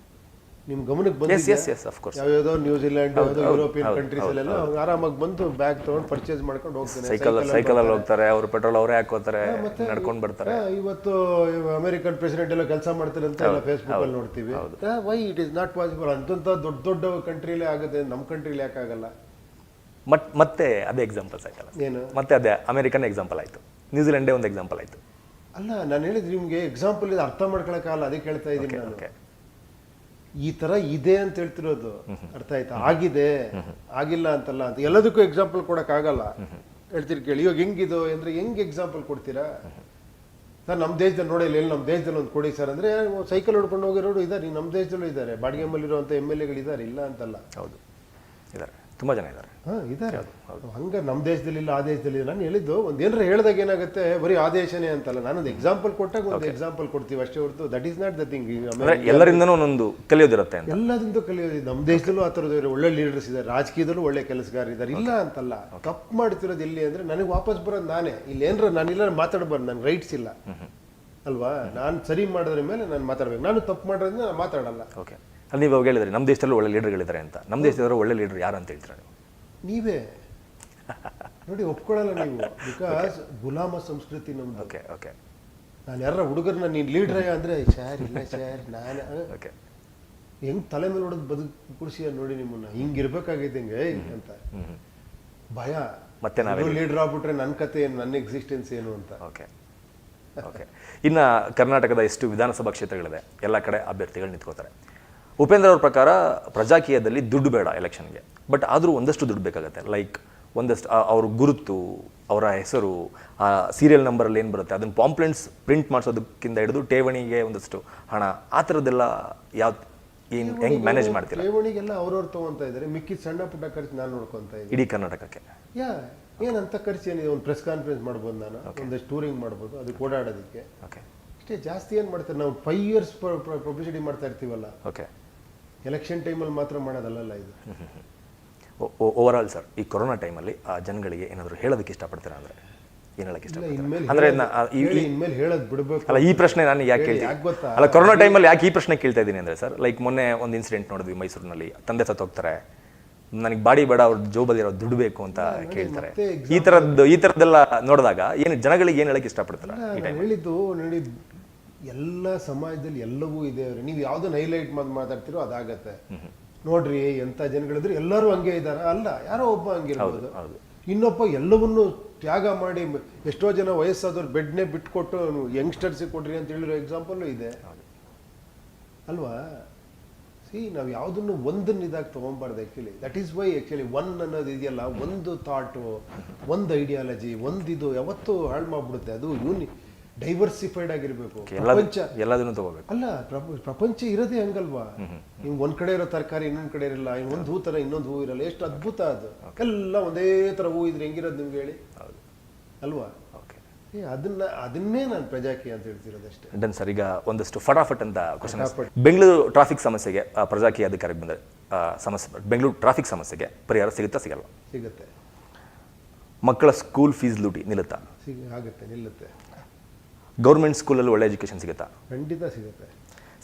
ನಿಮ್ ಗಮನಕ್ಕೆ ಬಂದಿದೆ ಯಾವ್ಯಾವ್ದೋ ನ್ಯೂಜಿಲೆಂಡ್, ಯುರೋಪಿಯನ್ ಕಂಟ್ರೀಸ್ ಅಲ್ಲೆಲ್ಲ ಆರಾಮಾಗಿ ಬಂದು ಬ್ಯಾಗ್ ತಗೊಂಡು ಪರ್ಚೇಸ್ ಮಾಡ್ಕೊಂಡು ಹೋಗ್ತಾನೆ, ಸೈಕಲ್ ಅಲ್ಲಿ ಹೋಗ್ತಾರೆ, ಅವ್ರು ಪೆಟ್ರೋಲ್ ಅವರೇ ಹಾಕೋತಾರೆ, ನಡ್ಕೊಂಡು ಬರ್ತಾರೆ. ಇವತ್ತು ಅಮೆರಿಕನ್ ಪ್ರೆಸಿಡೆಂಟ್ ಎಲ್ಲ ಕೆಲಸ ಮಾಡ್ತಾರೆ ಅಂತ ಎಲ್ಲ ಫೇಸ್ಬುಕ್ ಅಲ್ಲಿ ನೋಡ್ತೀವಿ. Why it is not possible? ಅಂತಂತ ದೊಡ್ಡ ದೊಡ್ಡ ಕಂಟ್ರಿಲೇ ಆಗುತ್ತೆ, ನಮ್ಮ ಕಂಟ್ರಿಲಿ ಯಾಕಾಗಲ್ಲ? ಮತ್ತೆ ಅದೇ ಎಕ್ಸಾಂಪಲ್ ಸಾಕಲ್ಲ, ಏನು ಮತ್ತೆ ಅದೇ ಅಮೆರಿಕನ್ ಎಕ್ಸಾಂಪಲ್ ಆಯ್ತು, ನ್ಯೂಜಿಲೆಂಡೇ ಒಂದು ಎಕ್ಸಾಂಪಲ್ ಆಯ್ತು. ಅಲ್ಲ, ನಾನು ಹೇಳಿದ್ರೆ ನಿಮ್ಗೆ ಎಕ್ಸಾಂಪಲ್ ಇದು ಅರ್ಥ ಮಾಡ್ಕೊಳಕ್ಕಾಗಲ್ಲ, ಅದಕ್ಕೆ ಹೇಳ್ತಾ ಇದ್ದೀನಿ ನಾನು. ಈ ತರ ಇದೆ ಅಂತ ಹೇಳ್ತಿರೋದು ಅರ್ಥ ಆಯ್ತಾ? ಆಗಿದೆ, ಆಗಿಲ್ಲ ಅಂತಲ್ಲ ಅಂತ. ಎಲ್ಲದಕ್ಕೂ ಎಕ್ಸಾಂಪಲ್ ಕೊಡಕ್ ಆಗಲ್ಲ, ಹೇಳ್ತೀರಿ ಕೇಳಿ. ಇವಾಗ ಹೆಂಗಿದು ಅಂದ್ರೆ ಹೆಂಗ್ ಎಕ್ಸಾಂಪಲ್ ಕೊಡ್ತೀರಾ ಸರ್? ನಮ್ಮ ದೇಶದಲ್ಲಿ ನೋಡಿ, ಎಲ್ಲಿ ನಮ್ಮ ದೇಶದಲ್ಲಿ ಒಂದು ಕೊಡಿ ಸರ್ ಅಂದ್ರೆ, ಸೈಕಲ್ ಹೊಡ್ಕೊಂಡು ಹೋಗಿರೋರು ಇದ್ದಾರೆ, ನಮ್ಮ ದೇಶದಲ್ಲೂ ಇದ್ದಾರೆ, ಬಾಡಿಗೆ ಮಲ್ಲಿರುವಂತ MLAಗಳು ಇದ್ದಾರೆ, ಇಲ್ಲ ಅಂತಲ್ಲ. ಹೌದು, ಇದ್ದಾರೆ, ತುಂಬಾ ಜನ ಇದ್ದಾರೆ. ಇದ್ದಾರೆ. ಹಂಗ ನಮ್ಮ ದೇಶದಲ್ಲಿ ಇಲ್ಲ, ಆ ದೇಶದಲ್ಲಿ. ನಾನು ಹೇಳಿದ್ದು ಒಂದು ಏನಾರ ಹೇಳಿದಾಗ ಏನಾಗುತ್ತೆ, ಬರೀ ಆದೇಶನೇ ಅಂತಲ್ಲ, ನಾನೊಂದು ಎಕ್ಸಾಂಪಲ್ ಕೊಟ್ಟಾಗ ಒಂದು ಎಕ್ಸಾಂಪಲ್ ಕೊಡ್ತೀವಿ ಅಷ್ಟೇ ಹೊರತು that is not the thing. ಎಲ್ಲರಿಂದನೂ ಒಂದೊಂದು ಕಲಿಯೋದಿರುತ್ತೆ, ಎಲ್ಲದಿಂದ ಕಲಿಯೋದು. ನಮ್ಮ ದೇಶದಲ್ಲೂ ಆ ಥರದ್ದು ಒಳ್ಳೆ ಲೀಡರ್ಸ್ ಇದ್ದಾರೆ, ರಾಜಕೀಯದಲ್ಲೂ ಒಳ್ಳೆ ಕೆಲಸಗಾರ ಇದ್ದಾರೆ, ಇಲ್ಲ ಅಂತಲ್ಲ. ತಪ್ಪು ಮಾಡ್ತಿರೋದು ಎಲ್ಲಿ ಅಂದ್ರೆ, ನನಗೆ ವಾಪಸ್ ಬರೋದು ನಾನೇ. ಇಲ್ಲಿ ಏನಾರ ನಾನಿಲ್ಲ ಮಾತಾಡಬಾರ್ದು, ನನ್ಗೆ ರೈಟ್ಸ್ ಇಲ್ಲ ಅಲ್ವಾ? ನಾನು ಸರಿ ಮಾಡೋದ್ರ ಮೇಲೆ ನಾನು ಮಾತಾಡ್ಬೇಕು, ನಾನು ತಪ್ಪು ಮಾಡೋದ್ರಿಂದ ನಾನು ಮಾತಾಡಲ್ಲ. ಓಕೆ, ಅಲ್ಲಿ ನೀವು ಹೇಳಿದ್ರಿ ನಮ್ಮ ದೇಶದಲ್ಲೂ ಒಳ್ಳೆ ಲೀಡರ್ಗಳಿದ್ದಾರೆ ಅಂತ. ನಮ್ಮ ದೇಶದವರು ಒಳ್ಳೆ ಲೀಡರ್ ಯಾರು ಅಂತ ಹೇಳ್ತೀರಾ ನೀವು? ನೀವೇ ನೋಡಿ, ಒಪ್ಕೊಳ್ಳಲ್ಲ ನೀವು. ಬಿಕಾಸ್ ಗುಲಾಮ ಸಂಸ್ಕೃತಿ ನಮ್ದು. ಓಕೆ ಓಕೆ, ನಾನು ಯಾರ ಹುಡುಗರನ್ನ ನೀನು ಲೀಡ್ರ ಅಂದ್ರೆ ಚಾರ್ ಇಲ್ಲ ಚಾರ್, ನಾನು ಓಕೆ ಹೆಂಗ್ ತಲೆ ಮೇಲೆ ಹೊಡೆದು ಬದುಕು ಕುರ್ಸಿ ನೋಡಿ ನಿಮ್ಮನ್ನ, ಹಿಂಗಿರ್ಬೇಕಾಗೈತೆ ಹಿಂಗೆ ಅಂತ ಭಯ. ಮತ್ತೆ ನಾವು ಲೀಡರ್ ಆಗ್ಬಿಟ್ರೆ ನನ್ನ ಕತೆ ಏನು, ನನ್ನ ಎಕ್ಸಿಸ್ಟೆನ್ಸ್ ಏನು ಅಂತ. Okay okay. ಇನ್ನು ಕರ್ನಾಟಕದ ಎಷ್ಟು ವಿಧಾನಸಭಾ ಕ್ಷೇತ್ರಗಳಿದೆ, ಎಲ್ಲ ಕಡೆ ಅಭ್ಯರ್ಥಿಗಳು ನಿಂತ್ಕೋತಾರೆ. ಉಪೇಂದ್ರ ಅವ್ರ ಪ್ರಕಾರ ಪ್ರಜಾಕೀಯದಲ್ಲಿ ದುಡ್ಡು ಬೇಡ ಎಲೆಕ್ಷನ್ಗೆ, ಬಟ್ ಆದರೂ ಒಂದಷ್ಟು ದುಡ್ಡು ಬೇಕಾಗುತ್ತೆ. ಲೈಕ್ ಒಂದಷ್ಟು ಅವ್ರ ಗುರುತು, ಅವರ ಹೆಸರು, ಸೀರಿಯಲ್ ನಂಬರಲ್ಲಿ ಏನು ಬರುತ್ತೆ ಅದನ್ನು ಪಾಂಪ್ಲೆಂಟ್ಸ್ ಪ್ರಿಂಟ್ ಮಾಡಿಸೋದಕ್ಕಿಂತ ಹಿಡಿದು ಠೇವಣಿಗೆ ಒಂದಷ್ಟು ಹಣ, ಆ ಥರದ್ದೆಲ್ಲ ಏನು ಹೆಂಗೆ ಮ್ಯಾನೇಜ್ ಮಾಡ್ತೀರಾ? ಠೇವಣಿಗೆಲ್ಲ ಅವ್ರವ್ರು ತೊಗೊತಾ ಇದ್ದಾರೆ, ಮಿಕ್ಕಿದ ಸಣ್ಣ ಪುಟ್ಟ ಖರ್ಚು ನಾನು ನೋಡ್ಕೊತಾ ಇದ್ದೀನಿ ಇಡೀ ಕರ್ನಾಟಕಕ್ಕೆ. ಏನಂತ ಖರ್ಚು ಏನಿದೆ, ಒಂದು ಪ್ರೆಸ್ ಕಾನ್ಫರೆನ್ಸ್ ಮಾಡ್ಬೋದು, ನಾನು ಒಂದಷ್ಟು ಟೂರಿಂಗ್ ಮಾಡ್ಬೋದು, ಅದಕ್ಕೆ ಓಡಾಡೋದಕ್ಕೆ ಓಕೆ ಅಷ್ಟೇ. ಜಾಸ್ತಿ ಏನು ಮಾಡ್ತಾರೆ, ನಾವು 5 years ಪಬ್ಲಿಸಿಟಿ ಮಾಡ್ತಾ ಇರ್ತೀವಲ್ಲ. ಓಕೆ, ಎಲೆಕ್ಷನ್ ಟೈಮಲ್ಲಿ ಮಾತ್ರ ಮಾಡೋದಲ್ಲ ಇದು. ಓವರ್ ಆಲ್ ಸರ್, ಈ ಕೊರೋನಾ ಟೈಮಲ್ಲಿ ಆ ಜನಗಳಿಗೆ ಏನಾದರೂ ಹೇಳೋದಕ್ಕೆ ಇಷ್ಟಪಡ್ತೀರಾ? ಅಂದರೆ ಏನು ಹೇಳಕ್ಕೆ ಇನ್ಮೇಲೆ ಅಂದರೆ ಇನ್ಮೇಲೆ ಹೇಳೋದು ಬಿಡಬೇಕು. ಅಲ್ಲ, ಈ ಪ್ರಶ್ನೆ ನಾನು ಯಾಕೆ ಕೇಳ್ತೀನಿ ಗೊತ್ತಾ? ಅಲ್ಲ, ಕೊರೋನಾ ಟೈಮಲ್ಲಿ ಯಾಕೆ ಈ ಪ್ರಶ್ನೆ ಕೇಳ್ತಾ ಇದ್ದೀನಿ ಅಂದರೆ ಸರ್, ಲೈಕ್ ಮೊನ್ನೆ ಒಂದು ಇನ್ಸಿಡೆಂಟ್ ನೋಡಿದ್ವಿ ಮೈಸೂರಿನಲ್ಲಿ, ತಂದೆ ಸತ್ತೋಗ್ತಾರೆ, ನನಗೆ ಬಾಡಿ ಬೇಡ, ಅವ್ರ ಜೋಬಲ್ಲಿರೋ ದುಡ್ಡು ಬೇಕು ಅಂತ ಕೇಳ್ತಾರೆ. ಮತ್ತೆ ಈ ಥರದ್ದೆಲ್ಲ ನೋಡಿದಾಗ ಏನು ಜನಗಳಿಗೆ ಏನು ಹೇಳಕ್ಕೆ ಇಷ್ಟಪಡ್ತಾರೆ? ನಾನು ಹೇಳಿದ್ದು ನೋಡಿ, ಎಲ್ಲ ಸಮಾಜದಲ್ಲಿ ಎಲ್ಲವೂ ಇದೆ ಅವ್ರೆ. ನೀವು ಯಾವ್ದನ್ನ ಹೈಲೈಟ್ ಮಾತಾಡ್ತಿರೋ ಅದಾಗತ್ತೆ. ನೋಡ್ರಿ ಎಂತ ಜನಗಳಿದ್ರೆ ಎಲ್ಲರೂ ಹಂಗೆ ಇದಾರ? ಅಲ್ಲ, ಯಾರೋ ಒಬ್ಬ ಹಂಗಿರ್ಬೋದು, ಇನ್ನೊಬ್ಬ ಎಲ್ಲವನ್ನೂ ತ್ಯಾಗ ಮಾಡಿ. ಎಷ್ಟೋ ಜನ ವಯಸ್ಸಾದವ್ರು ಬೆಡ್ನೇ ಬಿಟ್ಕೊಟ್ಟು ಯಂಗ್ಸ್ಟರ್ಸಿಗೆ ಕೊಡ್ರಿ ಅಂತ ಹೇಳಿರೋ ಎಕ್ಸಾಂಪಲ್ಲು ಇದೆ ಅಲ್ವಾ? ನಾವು ಯಾವುದನ್ನು ಒಂದನ್ನು ಇದಾಗಿ ತೊಗೊಬಾರ್ದು actually. That is why actually one ಅನ್ನೋದು ಇದೆಯಲ್ಲ, ಒಂದು ಥಾಟು, ಒಂದು ಐಡಿಯಾಲಜಿ, ಒಂದಿದು ಯಾವತ್ತೂ ಹಾಳು ಮಾಡ್ಬಿಡುತ್ತೆ. ಅದು ಡೈವರ್ಸಿಫೈಡ್ ಆಗಿರಬೇಕು ಪ್ರಪಂಚ, ಎಲ್ಲದನ್ನು ತಗೋಬೇಕು. ಅಲ್ಲ, ಪ್ರಪಂಚ ಇರೋದೇ ಹಂಗಲ್ವಾ? ನಿಮ್ಗೆ ಒಂದ್ ಕಡೆ ಇರೋ ತರಕಾರಿ ಇನ್ನೊಂದ್ ಕಡೆ ಇರಲ್ಲ, ಒಂದು ಹೂ ತರ ಇನ್ನೊಂದು ಹೂ ಇರಲ್ಲ. ಎಷ್ಟು ಅದ್ಭುತ ಅದು! ಎಲ್ಲ ಒಂದೇ ತರ ಹೂ ಇದ್ರೆ ಹೆಂಗಿರೋದು ನಿಮ್ಗೆ ಹೇಳಿ ಅಲ್ವಾ? ಅದನ್ನೇ ನಾನು ಪ್ರಜಾಕೀಯ ಅಂತ ಹೇಳ್ತಿರೋದಷ್ಟೇ. Done sir. ಈಗ ಒಂದಷ್ಟು ಫಟಾಫಟ್ ಅಂತ ಕ್ವಶನ್. ಬೆಂಗಳೂರು ಟ್ರಾಫಿಕ್ ಸಮಸ್ಯೆಗೆ ಪ್ರಜಾಕೀಯ ಅಧಿಕಾರಿಗೆ ಬಂದರೆ ಸಮಸ್ಯೆ, ಬೆಂಗಳೂರು ಟ್ರಾಫಿಕ್ ಸಮಸ್ಯೆಗೆ ಪರಿಹಾರ ಸಿಗುತ್ತಾ ಸಿಗಲ್ಲ? ಸಿಗುತ್ತೆ. ಮಕ್ಕಳ ಸ್ಕೂಲ್ ಫೀಸ್ ಲೂಟಿ ನಿಲ್ಲುತ್ತಾ? ಆಗುತ್ತೆ, ನಿಲ್ಲುತ್ತೆ. ಗೌರ್ಮೆಂಟ್ ಸ್ಕೂಲಲ್ಲಿ ಒಳ್ಳೆ ಎಜುಕೇಷನ್ ಸಿಗುತ್ತಾ? ಖಂಡಿತ ಸಿಗುತ್ತೆ.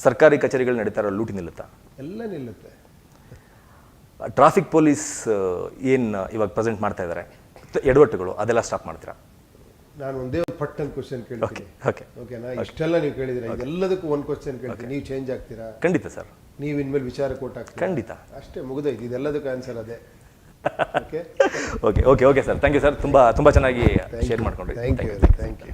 ಸರ್ಕಾರಿ ಕಚೇರಿಗಳು ನಡೀತಾ ಇರೋ ಲೂಟಿ ನಿಲ್ಲುತ್ತಾ? ಎಲ್ಲ ನಿಲ್ಲುತ್ತೆ. ಟ್ರಾಫಿಕ್ ಪೊಲೀಸ್ ಏನು ಇವಾಗ ಪ್ರೆಸೆಂಟ್ ಮಾಡ್ತಾ ಇದ್ದಾರೆ ಎಡವಟ್ಟುಗಳು, ಅದೆಲ್ಲ ಸ್ಟಾಪ್ ಮಾಡ್ತೀರಾ? ನಾನು ಒಂದೇ ಪಟ್ ಅಂತ ಕ್ವಶನ್ ಕೇಳ್ತೀನಿ. ಓಕೆನಾ? ಇಷ್ಟೆಲ್ಲ ನೀವು ಕೇಳಿದ್ರೆ ಇದೆಲ್ಲದಕ್ಕೂ ಒಂದು ಕ್ವಶನ್ ಕೇಳ್ತೀನಿ, ನೀವು ಚೇಂಜ್ ಆಗ್ತೀರಾ? ಖಂಡಿತ ಸರ್. ನೀವು ಇನ್ಮೇಲೆ ವಿಚಾರ ಕೊಟ್ಟಾಗ್ತೀರಾ? ಖಂಡಿತ. ಅಷ್ಟೇ, ಮುಗಿದೈತಿ. ಇದೆಲ್ಲದಕ್ಕೂ ಆನ್ಸರ್ ಅದೇ. Okay okay okay sir, thank you sir. ತುಂಬ ಚೆನ್ನಾಗಿ ಶೇರ್ ಮಾಡ್ಕೊಂಡ್ರಿ. Thank you.